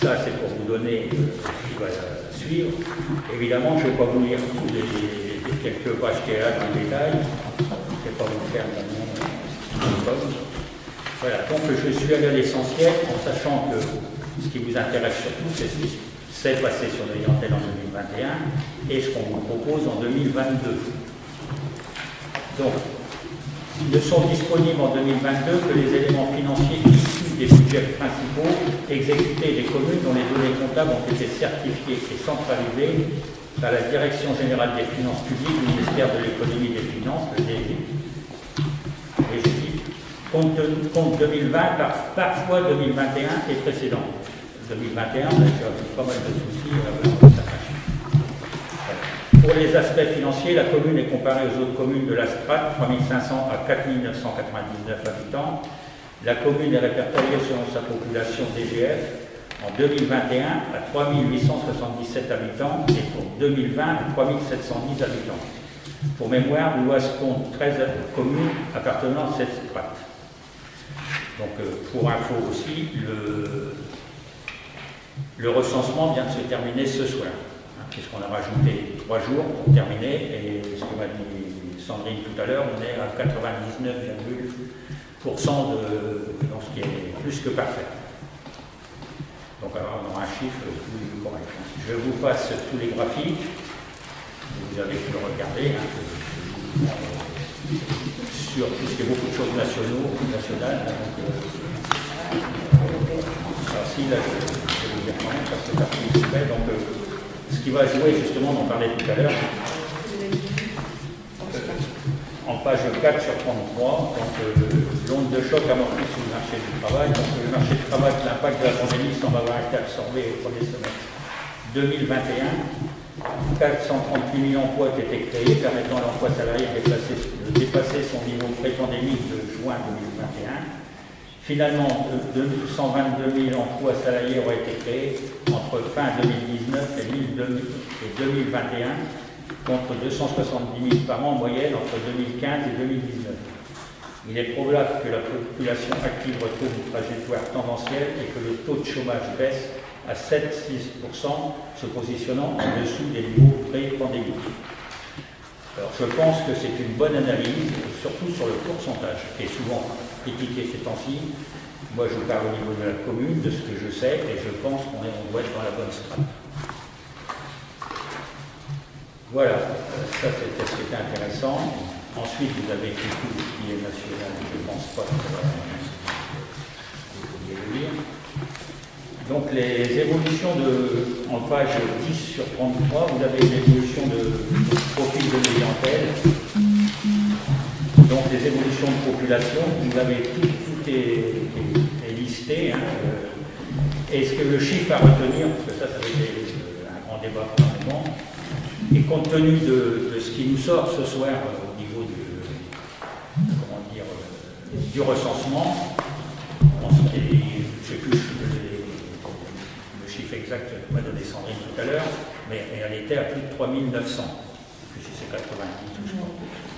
ça c'est pour vous donner ce qui va suivre. Évidemment, je ne vais pas vous lire tous les quelques pages qu'il y a là dans le détail. Je ne vais pas vous faire maintenant. Voilà, donc je suis allé à l'essentiel en sachant que ce qui vous intéresse surtout, c'est ce qui s'est passé sur l'oriental en 2021 et ce qu'on vous propose en 2022. Donc, ne sont disponibles en 2022 que les éléments financiers issus des budgets principaux exécutés des communes dont les données comptables ont été certifiées et centralisées par la Direction générale des finances publiques du ministère de l'économie et des finances, le DG. Et je dis, compte 2020, parfois 2021 et précédent. 2021, on a déjà eu pas mal de soucis. Pour les aspects financiers, la commune est comparée aux autres communes de la strate, 3500 à 4999 habitants. La commune est répertoriée selon sa population DGF en 2021 à 3877 habitants et pour 2020 à 3710 habitants. Pour mémoire, l'Oise compte 13 communes appartenant à cette strate. Donc, pour info aussi, le recensement vient de se terminer ce soir. puisqu'on a rajouté 3 jours pour terminer, et ce que m'a dit Sandrine tout à l'heure, on est à 99,% donc ce qui est plus que parfait. Donc alors on aura un chiffre plus correct. Je vous passe tous les graphiques, vous avez pu le regarder, sur tout ce qui est beaucoup de choses nationales. Alors si là, je vais vous dire quand même, parce que c'est parti exprès, donc ce qui va jouer justement, on en parlait tout à l'heure, en page 4 sur 33, donc l'onde de choc amortie sur le marché du travail. Donc le marché du travail, l'impact de la pandémie semble avoir été absorbé au premier semestre 2021. 438 000 emplois ont été créés, permettant à l'emploi salarié de dépasser son niveau pré-pandémique de juin 2021. Finalement, 122 000 emplois salariés auraient été créés entre fin 2019 et 2021, contre 270 000 par an en moyenne entre 2015 et 2019. Il est probable que la population active retrouve une trajectoire tendancielle et que le taux de chômage baisse à 7,6%, se positionnant en dessous des niveaux pré-pandémiques. Alors je pense que c'est une bonne analyse, surtout sur le pourcentage, qui est souvent critiqué ces temps-ci. Moi je vous parle au niveau de la commune, de ce que je sais, et je pense qu'on doit être dans la bonne strate. Voilà, ça c'était ce qui était intéressant. Ensuite, vous avez tout ce qui est national, je ne pense pas que vous pouviez le lire. Donc les évolutions en page 10 sur 33, vous avez l'évolution de profil de clientèle. Donc les évolutions de population, vous avez tout est listé. Est-ce que le chiffre à retenir, parce que ça va être un grand débat probablement, et compte tenu de ce qui nous sort ce soir au niveau du recensement, je ne sais plus le chiffre exact que m'a donné Sandrine tout à l'heure, mais elle était à plus de 3 900, puis c'est 90 je crois.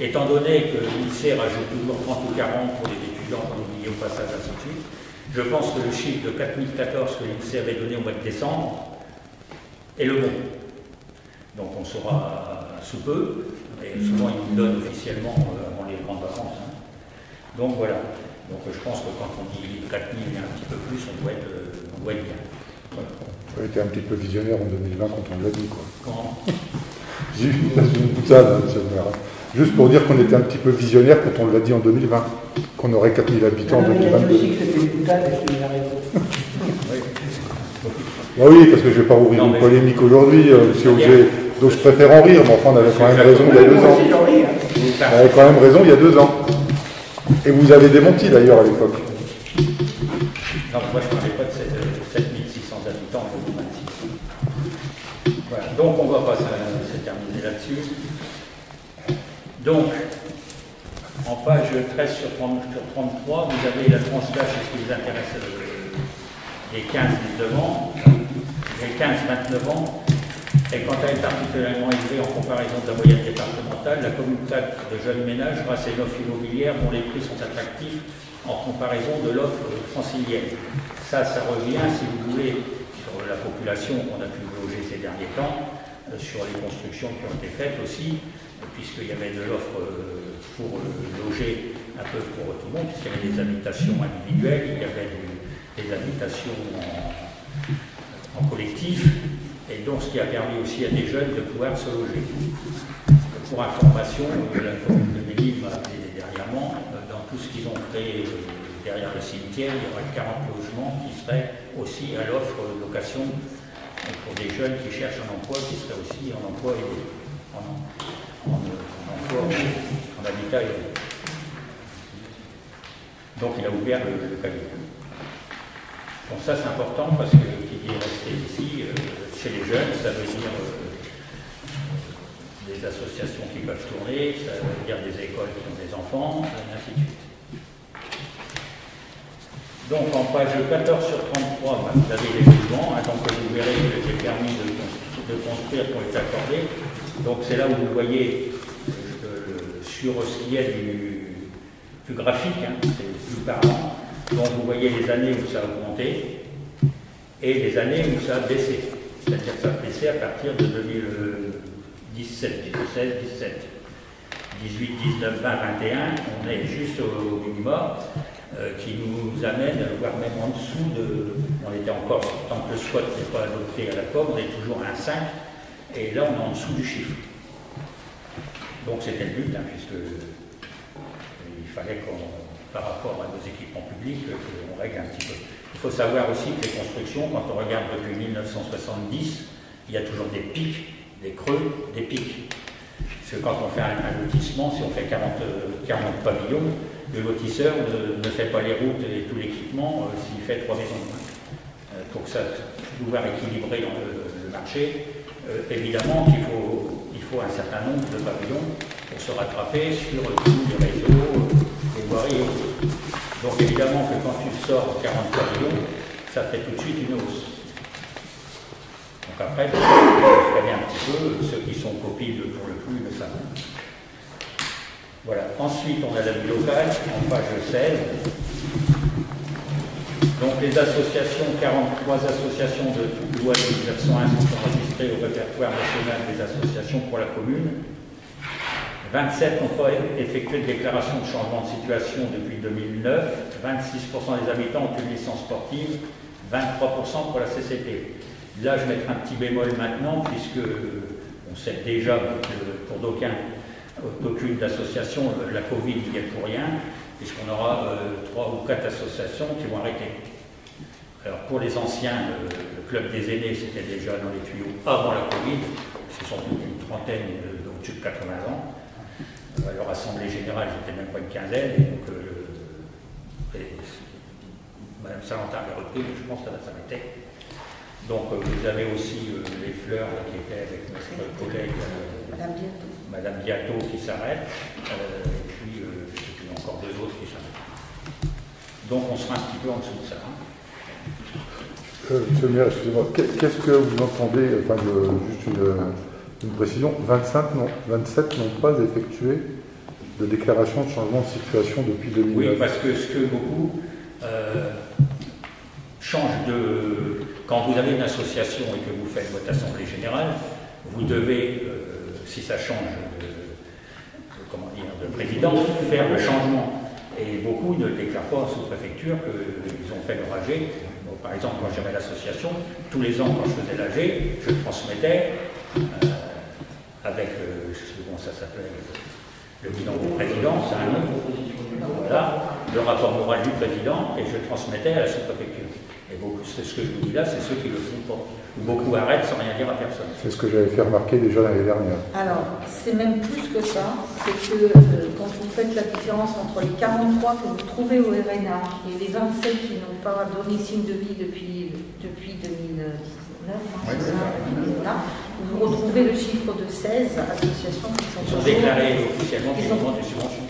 Étant donné que l'INSEE rajoute toujours 30 ou 40 pour les étudiants qu'on oublie au passage, ainsi de suite, je pense que le chiffre de 4014 que l'INSEE avait donné au mois de décembre est le bon. Donc on saura sous peu, et souvent ils nous donnent officiellement avant les grandes vacances. Donc voilà, donc je pense que quand on dit 4000 et un petit peu plus, on doit être bien. Voilà. On a été un petit peu visionnaire en 2020 quand on l'a dit, quoi. Comment? J'ai eu une boutade, monsieur le maire. Juste pour dire qu'on était un petit peu visionnaire quand on l'a dit en 2020, qu'on aurait 4000 habitants en 2022. aussi que c'était une boutade, et je raison. Oui, parce que je ne vais pas ouvrir une polémique aujourd'hui, monsieur Auger. Donc je préfère en rire, mais enfin on avait quand même raison il y a 2 ans. On avait quand même raison il y a 2 ans. Et vous avez démenti d'ailleurs à l'époque. Non, moi je ne parlais pas de 7600 habitants en 2026. Voilà, donc on va pas se terminer là-dessus. Donc, en page 13 sur 33, vous avez la tranche d'âge, ce qui vous intéresse, les 15-19 ans, les 15-29 ans. Et quant à être particulièrement élevée en comparaison de la moyenne départementale, la commune de jeunes ménages grâce à une offre immobilière dont les prix sont attractifs en comparaison de l'offre francilienne. Ça revient, si vous voulez, sur la population qu'on a pu loger ces derniers temps, sur les constructions qui ont été faites aussi, puisqu'il y avait de l'offre pour loger un peu pour tout le monde, puisqu'il y avait des habitations individuelles, il y avait des habitations en collectif, et donc ce qui a permis aussi à des jeunes de pouvoir se loger. Pour information, la commune de Ménil m'a appelé dernièrement, dans tout ce qu'ils ont créé derrière le cimetière, il y aura 40 logements qui seraient aussi à l'offre de location pour des jeunes qui cherchent un emploi, qui seraient aussi en emploi aidé, en habitat aidé. Donc il a ouvert le cabinet. Donc ça c'est important parce que qui est resté ici, chez les jeunes, ça veut dire des associations qui peuvent tourner, ça veut dire des écoles qui ont des enfants, et ainsi de suite. Donc en page 14 sur 33, vous avez les logements, donc vous verrez que j'ai permis de construire pour les accorder. Donc c'est là où vous voyez sur ce qui est du graphique, c'est plus parlant. Donc vous voyez les années où ça a augmenté et les années où ça a baissé. c'est-à-dire que ça a baissé à partir de 2017, 16, 17. 18, 19, 20, 21, on est juste au minimum, qui nous amène, voire même en dessous de... On était encore, tant que le SWOT n'est pas adopté à la COM, on est toujours à 1,5, et là on est en dessous du chiffre. Donc c'était le but, hein, puisque il fallait par rapport à nos équipements publics, qu'on règle un petit peu. Il faut savoir aussi que les constructions, quand on regarde depuis 1970, il y a toujours des pics, des creux, des pics. Parce que quand on fait un lotissement, si on fait 40 pavillons, le lotisseur ne fait pas les routes et tout l'équipement s'il fait 3 maisons. Pour que ça pouvoir équilibrer dans le marché, évidemment qu'il faut un certain nombre de pavillons pour se rattraper sur tous les réseaux, les voiries. Donc évidemment que quand tu sors 40 pavillons, ça fait tout de suite une hausse. Donc après, vous savez un petit peu, ceux qui sont copies pour le plus le savent. Voilà. Ensuite, on a la vie locale, en page 16. Donc les associations, 43 associations de toute loi de 1901 sont enregistrées au répertoire national des associations pour la commune. 27 n'ont pas effectué de déclaration de changement de situation depuis 2009. 26% des habitants ont une licence sportive, 23% pour la CCT. Là, je mettrai un petit bémol maintenant, puisque on sait déjà que pour d'aucune d'association, la Covid n'y est pour rien, puisqu'on aura 3 ou 4 associations qui vont arrêter. Alors pour les anciens, le club des aînés, c'était déjà dans les tuyaux avant la Covid, ce sont une trentaine au-dessus de 80 ans. Leur assemblée générale, c'était même pas une quinzaine, et donc Mme Salentin avait repris, mais je pense que ça va s'arrêter. Donc vous avez aussi les fleurs qui étaient avec notre collègue Madame Biato qui s'arrête, et puis je sais plus, encore 2 autres qui s'arrêtent. Donc on sera un petit peu en dessous de ça. Hein. Monsieur le maire, excusez-moi, qu'est-ce que vous entendez, enfin juste une précision, 27 n'ont pas effectué de déclaration de changement de situation depuis 2009. Oui, parce que ce que beaucoup changent de... Quand vous avez une association et que vous faites votre assemblée générale, vous devez, si ça change de président, faire le changement. Et beaucoup ne déclarent pas en sous-préfecture qu'ils ont fait leur AG. Donc, par exemple, quand j'avais l'association, tous les ans, quand je faisais l'AG, je transmettais avec, je ne sais plus comment ça s'appelait, le bilan du président, c'est un nom, voilà, le rapport moral du président, et je transmettais à la sous-préfecture. Et beaucoup, c'est ce que je vous dis là, c'est ceux qui le font pas. Beaucoup arrêtent sans rien dire à personne. C'est ce que j'avais fait remarquer déjà l'année dernière. Alors, c'est même plus que ça, c'est que quand vous faites la différence entre les 43 que vous trouvez au RNA et les 27 qui n'ont pas donné signe de vie depuis 2019, là, vous retrouvez le chiffre de 16 associations qui sont déclarées officiellement qui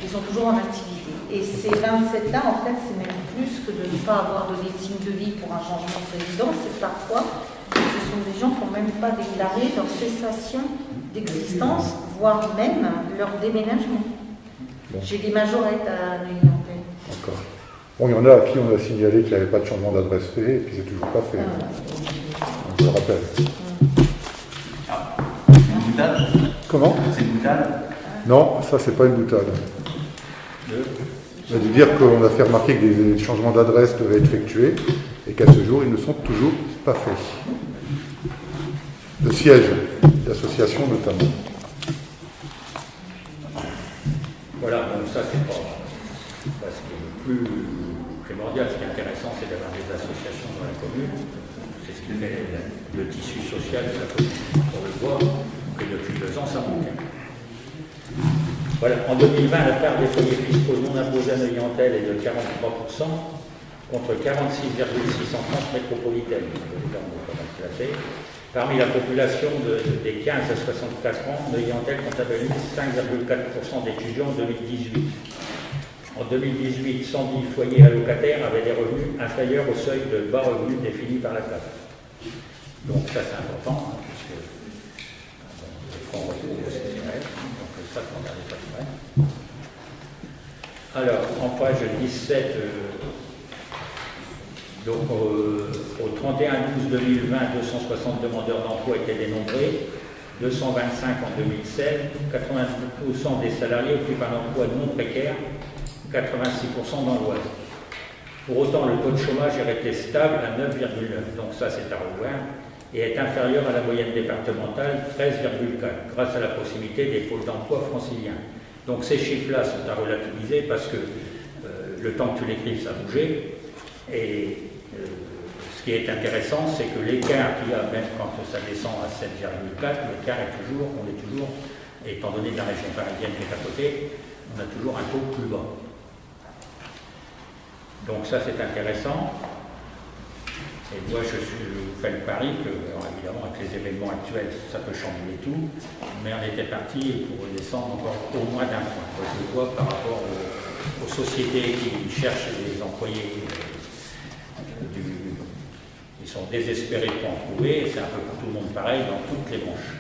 sont toujours en activité. Et ces 27-là, en fait, c'est même plus que de ne pas avoir donné signe de vie pour un changement de président, c'est parfois ce sont des gens qui n'ont même pas déclaré leur cessation d'existence, voire même leur déménagement. Bon. J'ai des majorettes à Neuilly-en-Pelle. D'accord. Bon, il y en a à qui on a signalé qu'il n'y avait pas de changement d'adresse fait, et puis c'est toujours pas fait. Je le rappelle. Une boutade? Comment? C'est une boutade? Non, ça c'est pas une boutade. Ça veut dire qu'on a fait remarquer que des changements d'adresse devaient être effectués et qu'à ce jour, ils ne sont toujours pas faits. De siège d'association notamment. Voilà, donc ça c'est pas ce qui est le plus primordial. Ce qui est intéressant, c'est d'avoir des associations dans la commune. C'est ce qui fait le tissu social de la commune. On le voit, et depuis 2 ans, ça manque. Voilà, en 2020, la part des foyers fiscaux non imposés à Neuilly-en-Pelle est de 43%, contre 46,6% en France métropolitaine. Parmi la population des 15 à 64 ans, Neuilly-en-Pelle comptabilise 5,4% d'étudiants en 2018. En 2018, 110 foyers allocataires avaient des revenus inférieurs au seuil de bas revenus défini par la CAF. Donc ça c'est important, hein, puisque les francs retours de CCRF, donc ça faut regarder ça de près. Alors, en page 17 de Donc au 31/12/2020, 260 demandeurs d'emploi étaient dénombrés, 225 en 2016, 90% des salariés occupent un emploi non précaire, 86% dans l'Oise. Pour autant, le taux de chômage est resté stable à 9,9, donc ça c'est à revoir, et est inférieur à la moyenne départementale, 13,4, grâce à la proximité des pôles d'emploi franciliens. Donc ces chiffres-là sont à relativiser parce que le temps que tu l'écrives, ça a bougé, et ce qui est intéressant, c'est que l'écart qu'il y a, même quand ça descend à 7,4, l'écart est toujours, on est toujours, étant donné la région parisienne qui est à côté, on a toujours un taux plus bas. Donc ça c'est intéressant. Et moi je vous fais le pari que, alors évidemment avec les événements actuels, ça peut chambouler tout, mais on était parti pour redescendre encore au moins d'un point. Donc, je vois par rapport aux sociétés qui cherchent des employés, ils sont désespérés pour en trouver, et c'est un peu pour tout le monde pareil dans toutes les branches.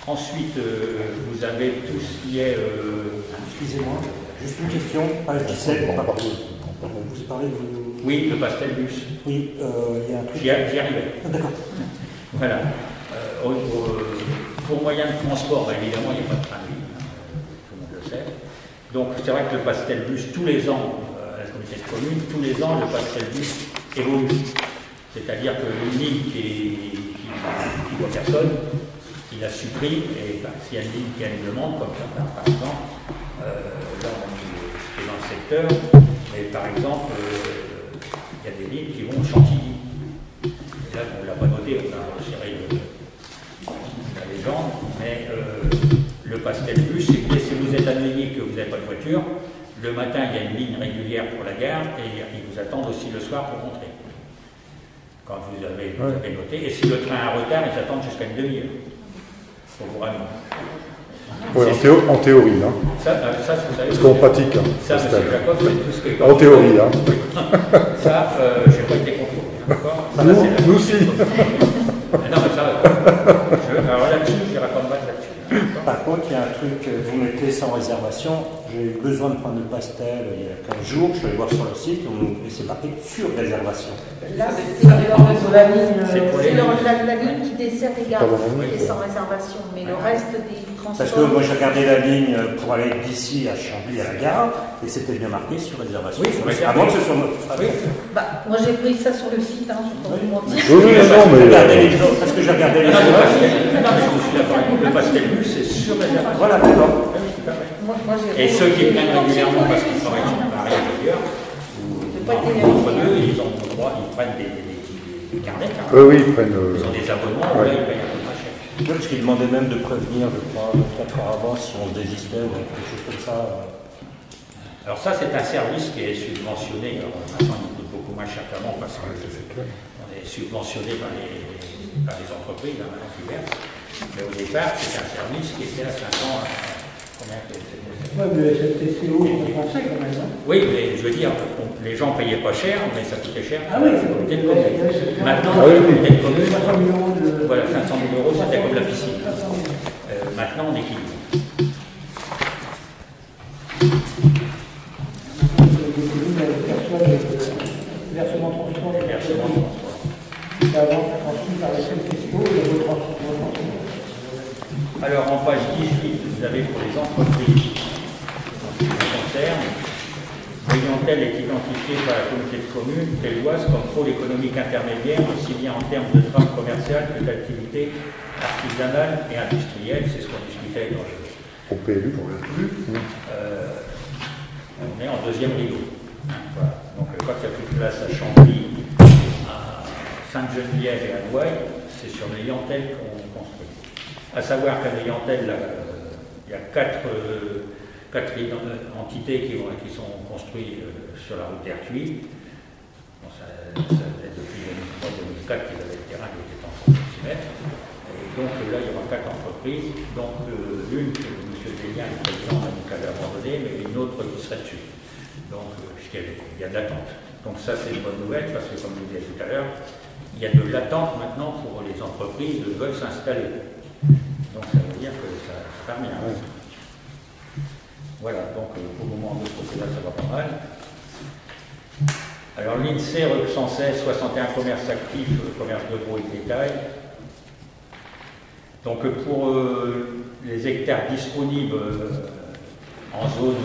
Ensuite, vous avez tout ce qui est... Excusez-moi, juste une question, page 17. Vous parlez de... Oui, le pastel bus. Oui, il y a un truc... J'y arrivais. D'accord. Voilà. Pour moyen de transport, ben, évidemment, il n'y a pas de train de ligne, tout le monde le sait. Donc, c'est vrai que le pastel bus, tous les ans, à la communauté de communes, tous les ans, le pastel bus évolue. C'est-à-dire qu'une ligne qui voit personne, il la supprime, et ben, s'il y a une ligne qui a une demande, comme ça, par exemple, là, on a mis ce qui est dans le secteur, mais par exemple, il y a des lignes qui vont au Chantilly. Et là, on ne l'a pas noté, on a resserré la légende, mais le pastel bus, c'est que si vous êtes à Neuilly et que vous n'avez pas de voiture, le matin, il y a une ligne régulière pour la gare, et ils vous attendent aussi le soir pour rentrer. Quand vous avez noté, et si le train a un retard, ils attendent jusqu'à une demi-heure pour vous ramener. Ouais, en théorie, hein. Ça, vous savez. Parce qu'on pratique. Hein, ça, M. Jacob, c'est tout ce que... En théorie, hein. Ça, je n'ai pas été contrôlé. D'accord. Nous aussi. Non, mais ça, alors là-dessus, je n'irai pas me battre là-dessus. Par contre, il y a un truc, vous mettez sans réservation. J'ai eu besoin de prendre le pastel il y a 15 jours. Je suis allé voir sur le site, et c'est marqué sur réservation. Là, c'est la ligne qui dessert les gares, qui est sans réservation, mais le reste des transports... Parce que moi, j'ai regardé la ligne pour aller d'ici à Chambly à la gare, et c'était bien marqué sur réservation. Oui, avant que ce soit notre... Bah, moi, j'ai pris ça sur le site, hein, je ne peux pas vous mentir. Parce que j'ai regardé les autres. Le pastel bus, c'est sur réservation. Voilà, d'accord. Et ceux qui prennent régulièrement parce qu'ils travaillent sur Paris d'ailleurs, entre eux, ils ont le droit, ils prennent des carnets. Oui, ils prennent. Ils ont des abonnements, là, ils payent un peu moins cher. Parce qu'ils demandaient même de prévenir, je crois, 4 heures avant si on se désistait ou quelque chose comme ça. Alors ça, c'est un service qui est subventionné. Alors maintenant, il coûte beaucoup moins cher qu'avant parce qu'on est subventionné par les entreprises, là, maintenant, qui versent. Mais au départ, c'est un service qui était à 5 ans. Combien c'était ? Oui, mais cette TCO, c'est français quand même. Hein. Oui, mais je veux dire, les gens ne payaient pas cher, mais ça coûtait cher. Ah oui, c'est la communauté de communes. Maintenant, la communauté de communes, 500 000 euros de... voilà, 500 000 euros, c'était comme la piscine. Maintenant, on équilibre. Les communes, elles perçoivent le versement transport. Les versements de transport. C'est avant transmis par les TCO et le transport. Alors, en page 18, vous avez pour les entreprises, en ce qui me concerne, Briantel est identifié par la communauté de communes téloise comme pôle économique intermédiaire, aussi bien en termes de trame commerciale que d'activité artisanale et industrielle. C'est ce qu'on discutait dans Au PLU. On est en deuxième rideau. Voilà. Donc, quand il n'y a plus de place à Chambly, à Sainte-Geneviève et à Douai, c'est sur Briantel qu'on construit. À savoir qu'à Briantel, il y a quatre entités qui sont construites sur la route d'Ertuis. Bon, ça fait depuis 2003-2004 qu'ils avaient le terrain qui était en 100 cm. Et donc là, il y aura 4 entreprises. Donc l'une que M. Zélien, le président, a donc abandonné, mais une autre qui serait dessus. Donc, puisqu'il y a de l'attente. Donc ça, c'est une bonne nouvelle, parce que comme je vous disais tout à l'heure, il y a de l'attente maintenant pour les entreprises qui veulent s'installer. Donc ça veut dire que ça part bien. Voilà, donc pour le moment, de ce côté-là, ça va pas mal. Alors l'INSEE recensait 61 commerces actifs, commerce de gros et de détail. Donc pour les hectares disponibles en zone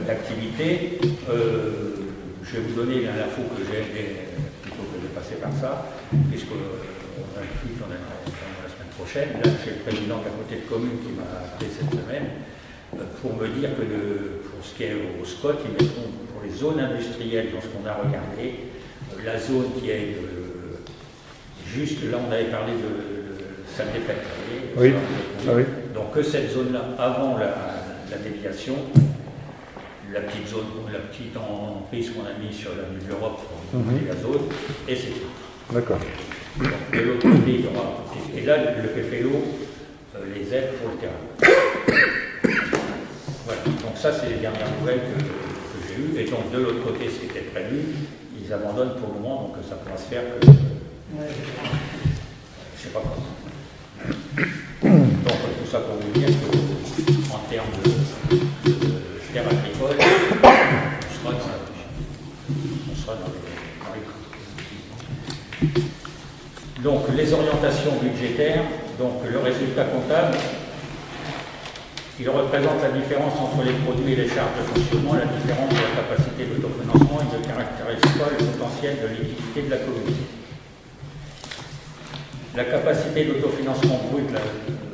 d'activité, je vais vous donner l'info que j'ai, plutôt que de passer par ça, puisqu'on a un truc qu'on a la semaine prochaine. Là, j'ai le président de la communauté de communes qui m'a appelé cette semaine pour me dire que pour ce qui est au SCOT, ils mettront pour les zones industrielles, dans ce qu'on a regardé, la zone qui est juste, là on avait parlé de salle des fêtes, oui. Ah oui. Donc que cette zone-là, avant la déviation, la petite zone, la petite emprise qu'on a mis sur l'avenue de l'Europe pour la zone, et c'est tout. D'accord. De l'autre côté, il y aura. Et là, le PFLO les aide pour le terrain. Voilà. Donc ça, c'est les dernières nouvelles que j'ai eues. Et donc de l'autre côté, ce qui était prévu, ils abandonnent pour le moment, donc ça pourra se faire que. Je sais pas comment. Donc tout ça pour vous dire qu'en termes de terre agricole, on sera dans les clous. Donc les orientations budgétaires, donc le résultat comptable, il représente la différence entre les produits et les charges de fonctionnement, la différence de la capacité d'autofinancement et ne caractérise pas le potentiel de liquidité de la commune. La capacité d'autofinancement brut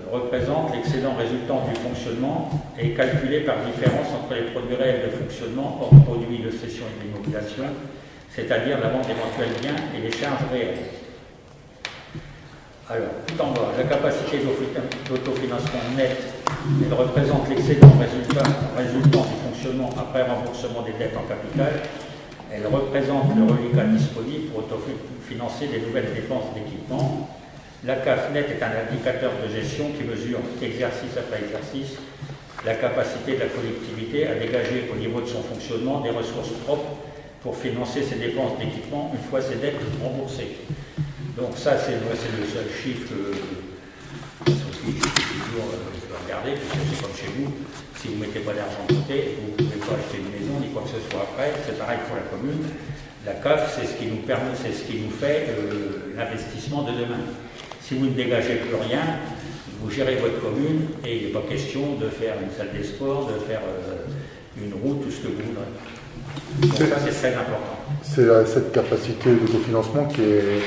représente l'excédent résultant du fonctionnement et est calculé par différence entre les produits réels de fonctionnement hors produits de cession et d'immobilisation, c'est-à-dire la vente d'éventuels biens et les charges réelles. Alors, tout en bas, la capacité d'autofinancement net, elle représente l'excédent résultant du fonctionnement après remboursement des dettes en capital. Elle représente le reliquat disponible pour autofinancer des nouvelles dépenses d'équipement. La CAF net est un indicateur de gestion qui mesure, exercice après exercice, la capacité de la collectivité à dégager au niveau de son fonctionnement des ressources propres pour financer ses dépenses d'équipement une fois ses dettes remboursées. Donc ça, c'est le seul chiffre que Sophie, toujours regarder, puisque c'est comme chez vous, si vous ne mettez pas d'argent de côté, vous ne pouvez pas acheter une maison ni quoi que ce soit après. C'est pareil pour la commune. La CAF, c'est ce qui nous permet, c'est ce qui nous fait l'investissement de demain. Si vous ne dégagez plus rien, vous gérez votre commune et il n'est pas question de faire une salle des sports, de faire une route, tout ce que vous voudrez. Donc ça, c'est très important. C'est cette capacité d'autofinancement qui est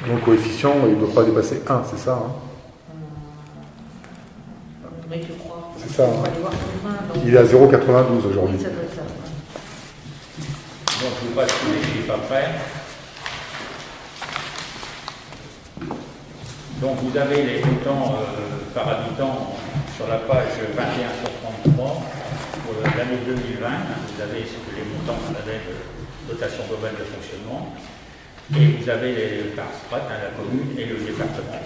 non coefficient, il ne doit pas dépasser 1, c'est ça Oui, je crois. C'est ça. On va aller voir combien, donc. Il est à 0,92 aujourd'hui. Oui, ça doit être ça. Donc je vous passe tous les chiffres après. Donc vous avez les montants par habitant sur la page 21 sur 33 pour l'année 2020. Vous avez les montants qu'on avait de dotation globale de fonctionnement. Et vous avez les par strat, la commune et le département.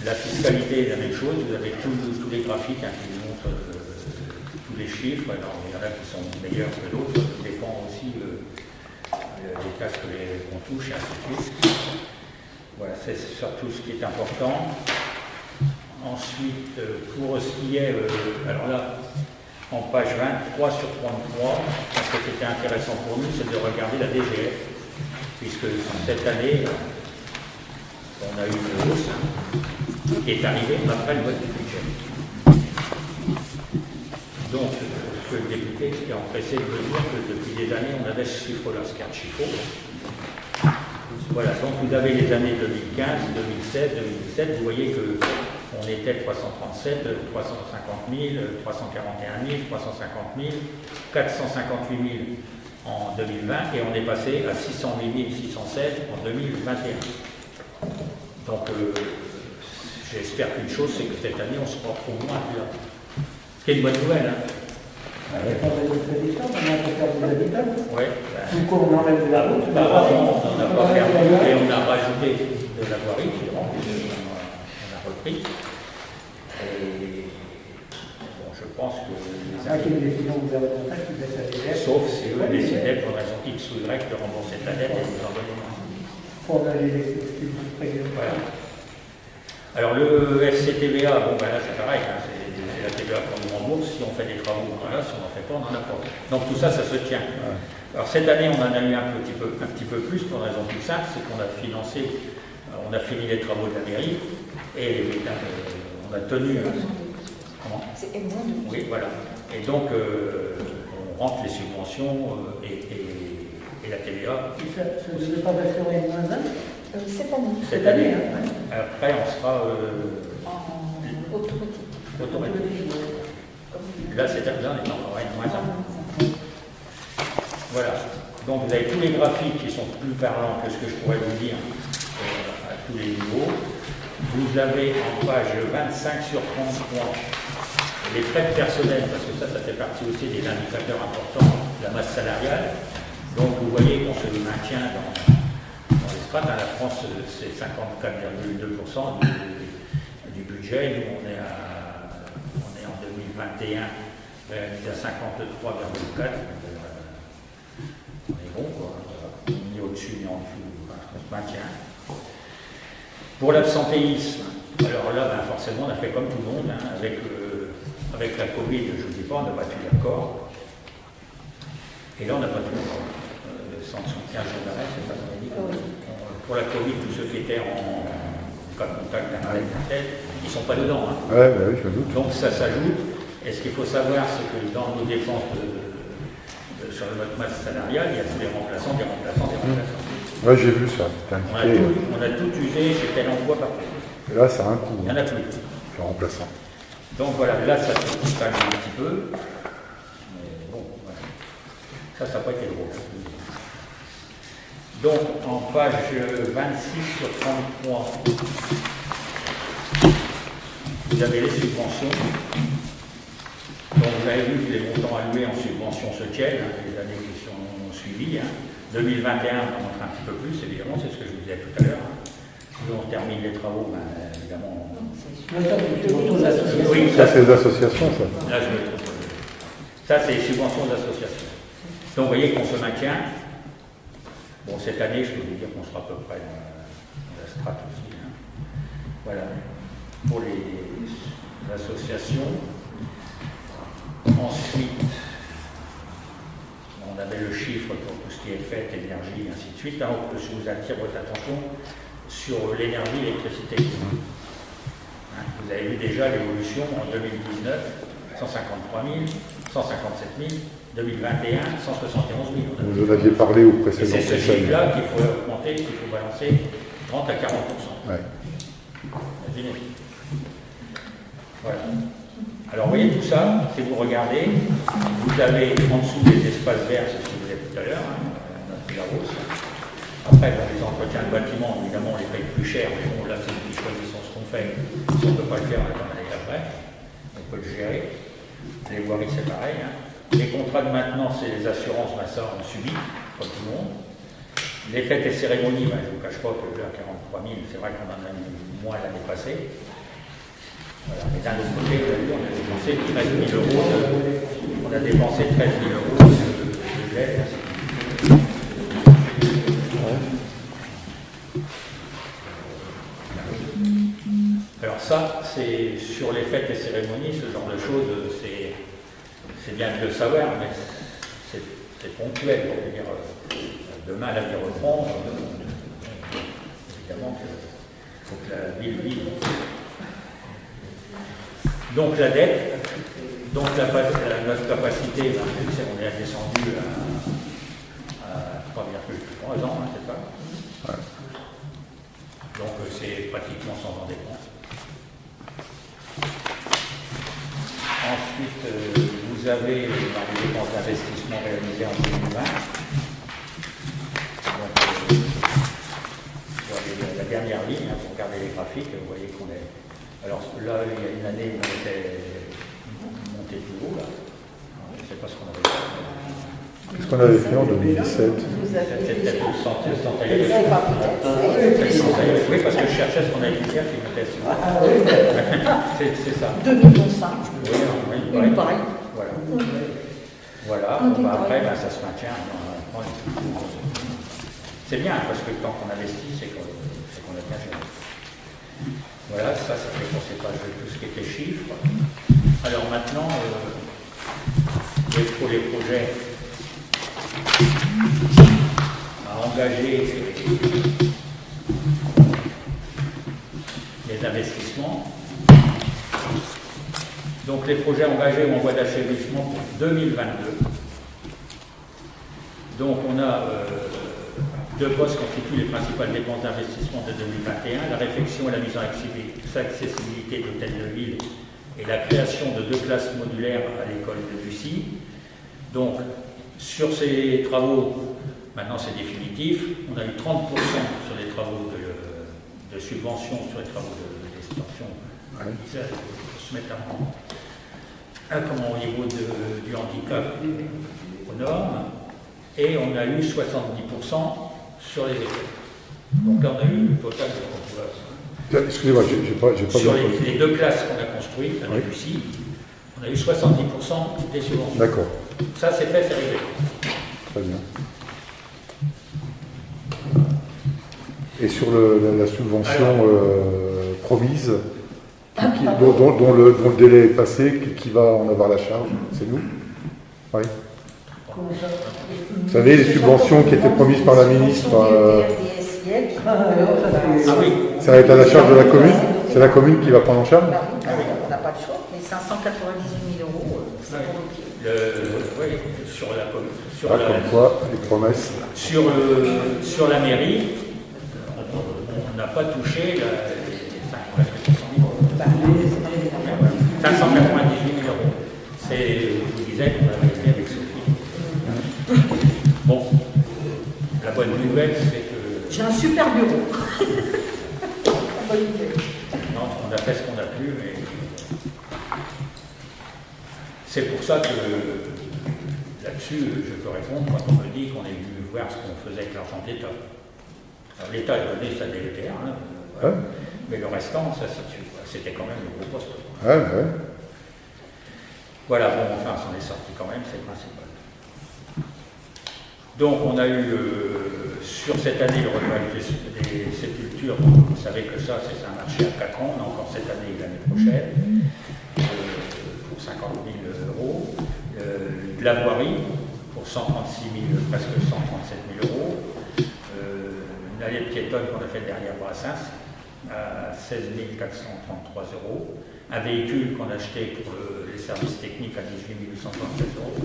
La fiscalité est la même chose. Vous avez tous les graphiques qui vous montrent tous les chiffres. Alors il y en a qui sont meilleurs que d'autres. Ça dépend aussi des taxes qu'on touche et ainsi de suite. Voilà, c'est surtout ce qui est important. Ensuite, pour ce qui est, alors là, en page 23 sur 33, ce qui était intéressant pour nous, c'est de regarder la DGF, puisque cette année, on a eu une hausse qui est arrivée après le vote du budget. Donc, le député est empressé de me dire que depuis des années, on avait ce chiffre-là, ce chiffre. Voilà, donc vous avez les années 2015, 2016, 2017, vous voyez qu'on était 337, 350 000, 341 000, 350 000, 458 000 en 2020 et on est passé à 608 616 en 2021. Donc j'espère qu'une chose, c'est que cette année on se retrouve moins là. C'est une bonne nouvelle. Hein. Il n'y a pas de tradition, on a perdu des habitants. Oui. Du coup, on enlève de la route. On n'a pas perdu et on a rajouté de la voirie, on a repris. Et bon, je pense que les décision gouvernementale qui baisse la DGF. Sauf si eux décidaient pour raison X ou Y de rembourser la dette et de nous en donner moins. Pour aller les expliquer. Voilà. Alors le FCTVA, bon ben là c'est pareil, hein, c'est la la TVA qu'on nous rembourse, si on fait des travaux, on en a, si on n'en fait pas, on n'en a pas. Donc tout ça, ça se tient. Alors cette année, on en a eu un petit peu plus, pour une raison plus simple, c'est qu'on a financé, on a fini les travaux de la mairie, et on a tenu... Comment ? C'est énorme. Oui, voilà. Et donc, on rentre les subventions et la TVA. Et ça ne devait pas passer en N-1 Cette année. Cette année. Hein. Après, on sera... En automatique. Automatique. Là, on est encore à N-1. Voilà. Donc, vous avez tous les graphiques qui sont plus parlants que ce que je pourrais vous dire à tous les niveaux. Vous avez en page 25 sur 33 les frais de personnel, parce que ça fait partie aussi des indicateurs importants de la masse salariale. Donc, vous voyez qu'on se maintient dans les strates. La France, c'est 54,2% du budget. Nous, on est en 2021 réalisé à 53,4%. On est bon, quoi. Ni au-dessus, ni en dessous. On se maintient. Pour l'absentéisme, alors là, forcément, on a fait comme tout le monde, hein, avec la Covid, je ne vous dis pas, on n'a pas tenu l'accord. Et là, on n'a pas tenu l'accord. 115 jours d'arrêt, c'est ça qu'on a dit. Pour la Covid, tous ceux qui étaient en cas de contact d'un malade de tête, ils ne sont pas dedans. Hein. Ouais, bah oui, je me doute. Donc ça s'ajoute. Et ce qu'il faut savoir, c'est que dans nos dépenses sur notre masse salariale, il y a tous les remplaçants, des remplaçants. Ouais, j'ai vu ça. On a tout usé chez tel emploi partout. Et là, ça a un coût. Il y en a plus. Le remplaçant. Donc voilà, là, ça se calme un petit peu. Mais bon, voilà. Ça n'a pas été drôle. Donc, en page 26 sur 33, vous avez les subventions. Donc, vous avez vu que les montants alloués en subventions se tiennent, hein, les années qui sont suivies. Hein. 2021, on montre un petit peu plus, évidemment, c'est ce que je vous disais tout à l'heure. Hein. Si on termine les travaux, évidemment. Oui, ça, c'est les associations, ça. Là, je me trompe. Ça, c'est les subventions d'associations. Donc, vous voyez qu'on se maintient. Bon, cette année, je peux vous dire qu'on sera à peu près dans la strate aussi. Hein. Voilà. Pour les associations. Ensuite, on avait le chiffre pour tout ce qui est fête, énergie, et ainsi de suite. Alors, je vous attire votre attention sur l'énergie, l'électricité. Hein, vous avez vu déjà l'évolution en 2019, 153 000, 157 000, 2021, 171 000. Vous en aviez parlé au précédent. Et c'est ce chiffre-là qu'il faut augmenter, qu'il faut balancer 30 à 40%. Ouais. Imaginez. Voilà. Alors, vous voyez tout ça, si vous regardez, vous avez en dessous des espaces verts, c'est ce que vous avez tout à l'heure, notre Larousse. Après, pour les entretiens de bâtiments, évidemment, on les paye plus cher, mais bon, là, c'est nous qui choisissons ce qu'on fait. Si on ne peut pas le faire, on attend l'année d'après. On peut le gérer. Les voiries, c'est pareil. Hein. Les contrats de maintenance et les assurances, ça, on subit, comme tout le monde. Les fêtes et cérémonies, je ne vous cache pas que là, 43 000, c'est vrai qu'on en a eu moins l'année passée. Voilà. Mais d'un autre côté, vous avez vu, on a dépensé 13 000 euros on a dépensé 13 000 euros de l'aide. Alors ça, c'est sur les fêtes et cérémonies, ce genre de choses, c'est bien de le savoir, mais c'est ponctuel. Pour dire, demain, la vie reprend. Évidemment qu'il faut que la ville vive. Donc la dette, donc notre capacité, on est descendu à 3,3 ans, hein, c'est ça. Ouais. Donc c'est pratiquement sans endettement. Ensuite, vous avez dans les dépenses d'investissement réalisées en 2020. Donc, la dernière ligne, hein, pour regarder les graphiques, vous voyez qu'on est. Alors là, il y a une année où on était monté plus haut, là. Je ne sais pas ce qu'on avait fait. Qu'est-ce qu'on avait fait en 2017? C'était peut-être le centre. Oui, parce que je cherchais ce qu'on avait dit hier qui m'était sûr. C'est ça. 2005. Oui, pareil. Voilà. Voilà. Après, ça se maintient. C'est bien, parce que tant qu'on investit, c'est qu'on a bien géré. Voilà, ça fait qu'on ne sait pas tout ce qui était chiffres. Alors maintenant, pour les projets à engager les investissements. Donc les projets engagés ou en voie d'achèvement pour 2022. Donc on a deux postes constituent les principales dépenses d'investissement de 2021, la réfection et la mise en accessibilité d'hôtels de ville et la création de 2 classes modulaires à l'école de Bussy. Donc sur ces travaux, maintenant c'est définitif, on a eu 30% sur les travaux de subvention, sur les travaux d'extension, se mettre au niveau du handicap aux normes, et on a eu 70% sur les écoles. Donc là on a eu le total de... Excusez-moi, j'ai pas sur bien les 2 classes qu'on a construites à Bussy, on a eu 70% des subventions. D'accord. Ça c'est fait, c'est réglé. Très bien. Et sur la subvention promise, dont le délai est passé, qui va en avoir la charge, c'est nous? Oui. Vous savez, les subventions qui étaient promises par la ministre, ça va être à la charge de la commune? C'est la commune qui va prendre en charge? On n'a pas le choix, mais 598 000 €, c'est pour oui, sur la commune. Comme quoi, les promesses. Sur la mairie, on n'a pas touché les 598 000 €. Je vous disais qu'on avait été avec Sophie. Bon, la bonne nouvelle, c'est que... J'ai un super bureau. Non, on a fait ce qu'on a pu, mais c'est pour ça que là-dessus, je peux répondre quand on me dit qu'on est venu voir ce qu'on faisait avec l'argent de l'État. Alors l'État a donné sa DETR, voilà. Mais le restant, ça c'était quand même le gros poste. Voilà, bon, enfin, ça en est sorti quand même, c'est le principal. Donc on a eu sur cette année le relevage des sépultures, vous savez que ça c'est un marché à 4 ans, on a encore cette année et l'année prochaine, pour 50 000 €, de la voirie pour 136 000, presque 137 000 €, une allée piétonne qu'on a faite derrière Brassens à 16 433 €, un véhicule qu'on a acheté pour les services techniques à 18 837 €,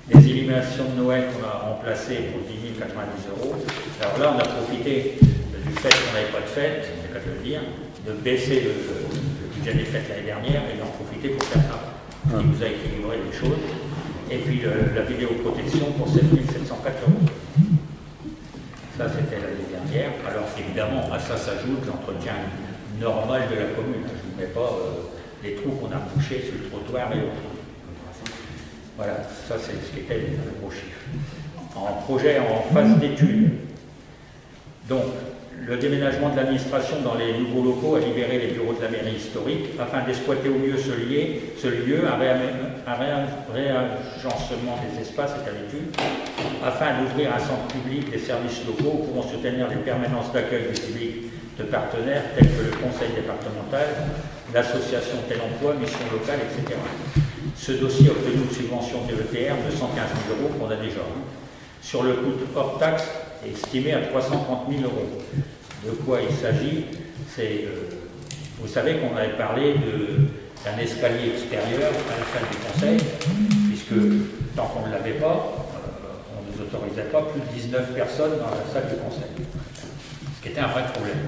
des illuminations de Noël qu'on a remplacées pour 10 090 €. Alors là, on a profité du fait qu'on n'avait pas de fête, c'est qu'à le dire, de baisser le budget des fêtes l'année dernière et d'en profiter pour faire ça, ce qui nous a équilibré les choses. Et puis la vidéoprotection pour 7 704 €. Ça, c'était l'année dernière. Alors évidemment, à ça s'ajoute l'entretien normal de la commune. Je ne vous mets pas les trous qu'on a bouchés sur le trottoir et autres. Voilà, ça c'est ce qui était le gros chiffre. En projet en phase d'étude, donc le déménagement de l'administration dans les nouveaux locaux a libéré les bureaux de la mairie historique afin d'exploiter au mieux ce lieu, un réagencement des espaces est à l'étude, afin d'ouvrir un centre public des services locaux où pourront se tenir des permanences d'accueil du public de partenaires tels que le conseil départemental, l'association Tel Emploi, mission locale, etc. Ce dossier a obtenu une subvention DETR de 115 000 € qu'on a déjà. Sur le coût hors taxe est estimé à 330 000 €. De quoi il s'agit? Vous savez qu'on avait parlé d'un escalier extérieur à la salle du conseil, puisque tant qu'on ne l'avait pas, on ne nous autorisait pas plus de 19 personnes dans la salle du conseil. Ce qui était un vrai problème.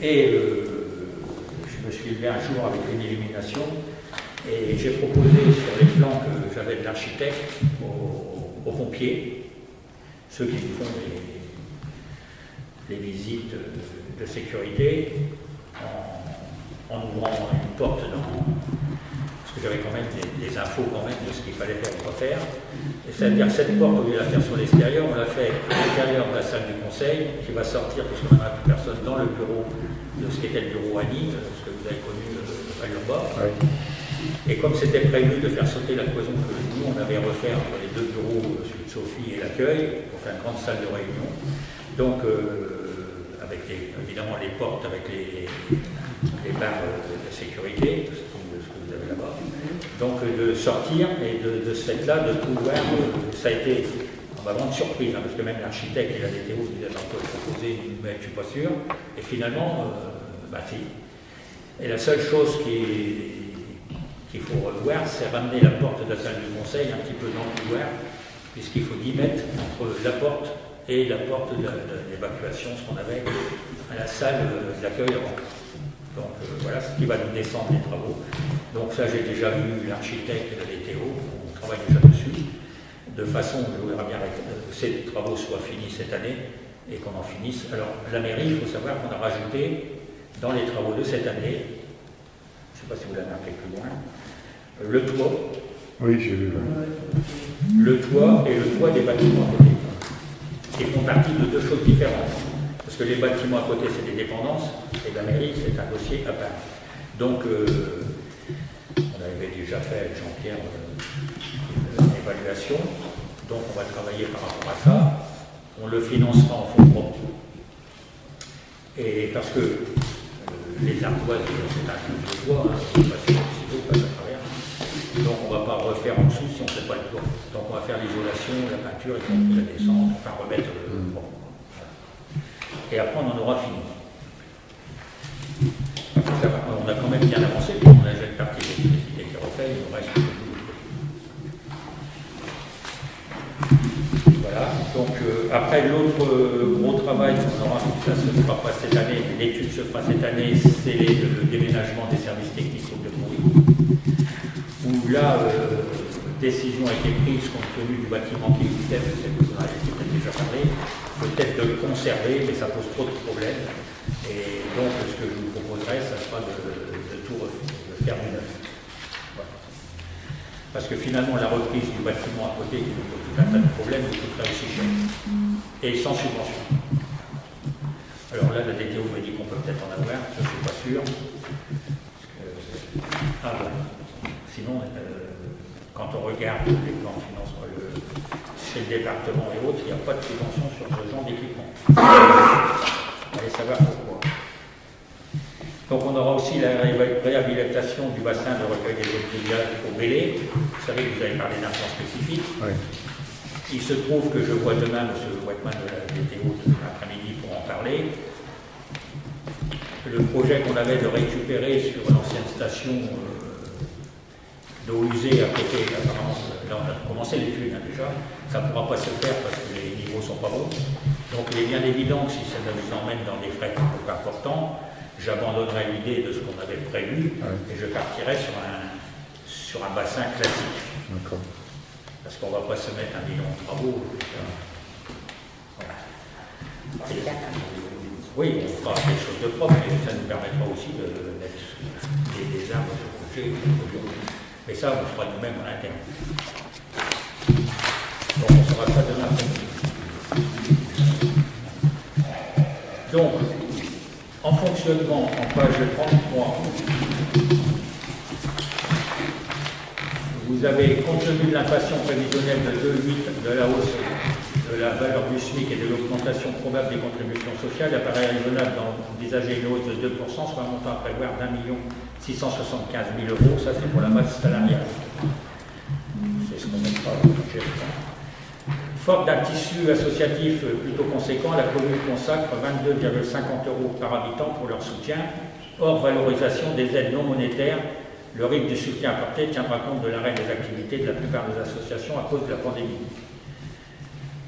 Et je me suis levé un jour avec une illumination et j'ai proposé sur les plans que j'avais de l'architecte aux pompiers, ceux qui font les visites de sécurité, en ouvrant une porte parce que j'avais quand même des infos quand même de ce qu'il fallait faire ou pas faire. Et c'est-à-dire que cette porte, au lieu de la faire sur l'extérieur, on l'a fait à l'intérieur de la salle du conseil, qui va sortir, parce qu'on n'a plus personne dans le bureau de ce qu'était le bureau Annie, ce que vous avez connu à Urba. Ouais. Et comme c'était prévu de faire sauter la cloison que nous, on avait refait entre les deux bureaux, celui de Sophie et l'accueil, pour faire une grande salle de réunion. Donc, avec évidemment les portes avec les les barres de sécurité, tout ce que vous avez là-bas. Donc de sortir et de ce fait-là, de pouvoir, ça a été ma grande surprise, hein, parce que même l'architecte et la DTO nous avaient encore proposé, mais je ne suis pas sûr, et finalement, si. Et la seule chose qu'il faut revoir, c'est ramener la porte de la salle du conseil un petit peu dans le couloir, puisqu'il faut 10 mètres entre la porte et la porte de l'évacuation, ce qu'on avait à la salle d'accueil avant. Donc voilà ce qui va nous descendre les travaux. Donc ça, j'ai déjà vu l'architecte et la DTO, on travaille déjà dessus, de façon, je voudrais bien que ces travaux soient finis cette année et qu'on en finisse. Alors la mairie, il faut savoir qu'on a rajouté dans les travaux de cette année, je ne sais pas si vous l'avez marqué plus loin, le toit. Oui, j'ai vu. Le toit et le toit des bâtiments à côté, qui font partie de deux choses différentes. Parce que les bâtiments à côté, c'est des dépendances, et la mairie, c'est un dossier à part. Donc, on avait déjà fait avec Jean-Pierre une évaluation, donc on va travailler par rapport à ça. On le financera en fonds propres. Et parce que les ardoises, c'est un truc de toit, hein, pas sur le silo, pas à travers. Donc on ne va pas refaire en dessous si on ne fait pas le toit. Donc on va faire l'isolation, la peinture, et puis la descente, enfin remettre le bon. Et après on en aura fini. On a quand même bien avancé, puis on a déjà une partie de l'électricité qui est refaite, il nous reste. Voilà, donc après l'autre gros travail qu'on aura, ça se fera pas cette année, l'étude se fera cette année, c'est le déménagement des services techniques de bruit. Où là, décision a été prise compte tenu du bâtiment qui existait, je sais que vous en avez peut-être déjà parlé, peut-être de le conserver, mais ça pose trop de problèmes. Et donc ce que je vous proposerai, ça sera de tout refaire, de faire du neuf. Voilà. Parce que finalement, la reprise du bâtiment à côté, qui nous pose tout un tas de problèmes, nous coûterait aussi cher. Et sans subvention. Alors là, la DTO me dit qu'on peut peut-être en avoir, je ne suis pas sûr. Ah bon. Sinon, quand on regarde les plans de financement chez le département et autres, il n'y a pas de subvention sur ce genre d'équipement. Allez savoir pourquoi. Donc on aura aussi la réhabilitation du bassin de recueil des eaux pluviales au Bélé. Vous savez que vous avez parlé d'un plan spécifique. Oui. Il se trouve que je vois demain M. Wettman de la DTO l'après-midi pour en parler. Le projet qu'on avait de récupérer sur l'ancienne station d'eau usée à côté, apparemment, là on a commencé l'étude déjà, ça ne pourra pas se faire parce que les niveaux ne sont pas bons. Donc il est bien évident que si ça nous emmène dans des frais importants, j'abandonnerai l'idée de ce qu'on avait prévu et je partirai sur un bassin classique. Parce qu'on ne va pas se mettre un million de travaux. Voilà. Oui, on fera quelque chose de propre, mais ça nous permettra aussi de mettre des arbres sur le projet. Mais ça, on le fera nous-mêmes en interne. Donc, on fera ça demain après-midi. Donc, en fonctionnement, en page 33, vous avez, compte tenu de l'inflation prévisionnelle de 2,8 de la hausse de la valeur du SMIC et de l'augmentation probable des contributions sociales, il apparaît raisonnable d'envisager une hausse de 2%, soit un montant à prévoir d'1 675 000 €. Ça, c'est pour la masse salariale. C'est ce qu'on mettra dans le budget. Forte d'un tissu associatif plutôt conséquent, la commune consacre 22,50 € par habitant pour leur soutien. Hors valorisation des aides non monétaires, le rythme du soutien apporté tiendra compte de l'arrêt des activités de la plupart des associations à cause de la pandémie.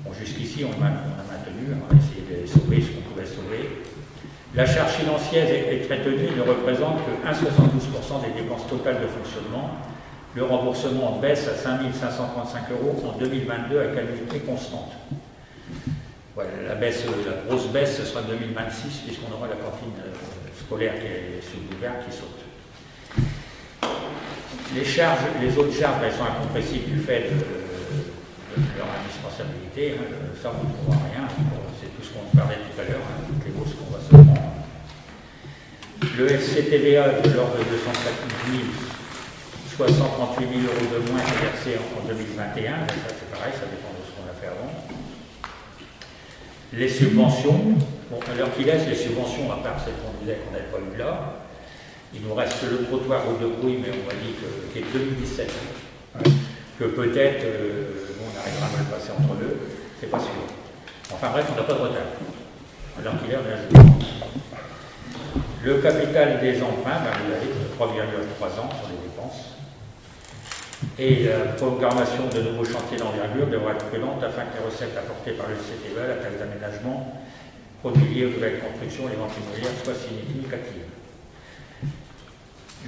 Bon, jusqu'ici, on a maintenu, on a essayé de sauver ce qu'on pouvait sauver. La charge financière est très tenue, ne représente que 1,72% des dépenses totales de fonctionnement. Le remboursement baisse à 5 535 € en 2022 à qualité constante. Voilà, la grosse baisse, ce sera 2026, puisqu'on aura la cantine scolaire qui est sous le couvert qui saute. Les autres charges, elles sont incompressibles du fait de leur indispensabilité. Ça, on ne pourra rien. C'est tout ce qu'on parlait tout à l'heure, toutes les hausses qu'on va se prendre. Le FCTVA de l'ordre de 204 000, soit 138 000 € de moins versés en 2021. Ça, c'est pareil, ça dépend de ce qu'on a fait avant. Les subventions, bon, à l'heure qu'il laisse, les subventions, à part celles qu'on disait qu'on n'avait pas eu là, Il nous reste le trottoir route de Brouille, mais on m'a dit que c'est 2017. Que peut-être on arrivera à mal passer entre deux, c'est pas sûr. Enfin bref, on n'a pas de retard. Alors qu'il est, on est à jour. Le capital des emprunts, vous avez 3,3 ans sur les dépenses. Et la programmation de nouveaux chantiers d'envergure devra être prudente afin que les recettes apportées par le CTE, la taxe d'aménagement, produits liés aux nouvelles constructions et les ventes immobilières soient significatives.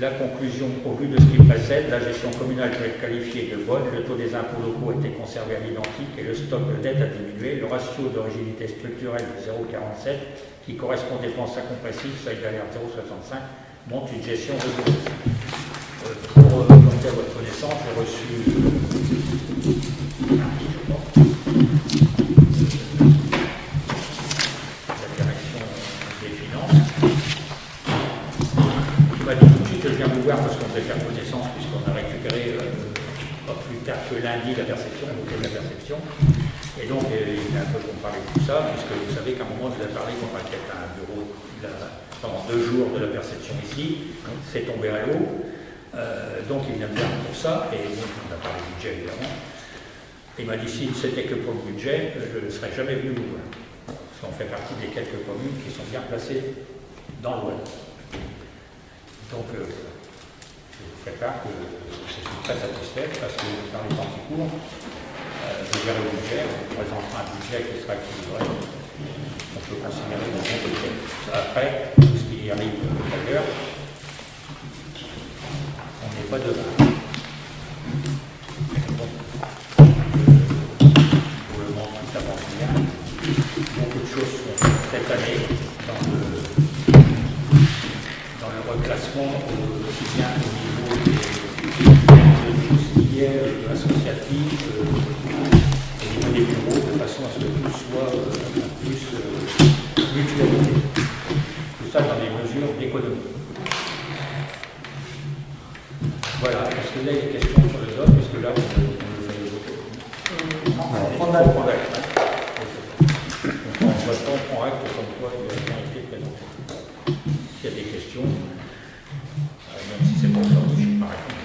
La conclusion, au vu de ce qui précède, la gestion communale peut être qualifiée de bonne, le taux des impôts locaux a été conservé à l'identique et le stock de dette a diminué, le ratio de rigidité structurelle de 0,47 qui correspond aux dépenses incompressibles, seuil d'alerte 0,65, montre une gestion rigoureuse. Pour monter à votre connaissance, j'ai reçu la direction des finances. Il m'a dit tout de suite que je viens vous voir parce qu'on devait faire connaissance puisqu'on a récupéré pas plus tard que lundi la perception, donc la perception. Et donc il a un peu comparé tout ça, puisque vous savez qu'à un moment je vous ai parlé qu'on va peut-être un bureau pendant 2 jours de la perception ici, c'est tombé à l'eau. Donc il vient bien pour ça, et donc on a parlé du budget évidemment. Il m'a dit si c'était que pour le budget, je ne serais jamais venu vous voir. Parce qu'on fait partie des quelques communes qui sont bien placées dans l'Ouest. Donc je vous fais part que je suis très satisfait parce que dans les temps qui courent, je gère le budget, on présentera un budget qui sera équilibré. On peut considérer dans bon budget. Après, tout ce qui arrive d'ailleurs, on n'est pas devant. Pour le moment, tout avance bien. Beaucoup de choses sont faites cette année dans le reclassement, aussi bien au niveau de tout ce qui est associatif, au niveau des bureaux, de façon à ce que tout soit plus mutualisé. Tout ça dans des mesures d'économie. Voilà, est-ce que vous avez des questions sur le doc, puisque là, on le fait voter. On prend acte. On prend acte comme quoi il a bien été présenté. S'il y a des questions, même si c'est pour ça, je ne sais pas répondre.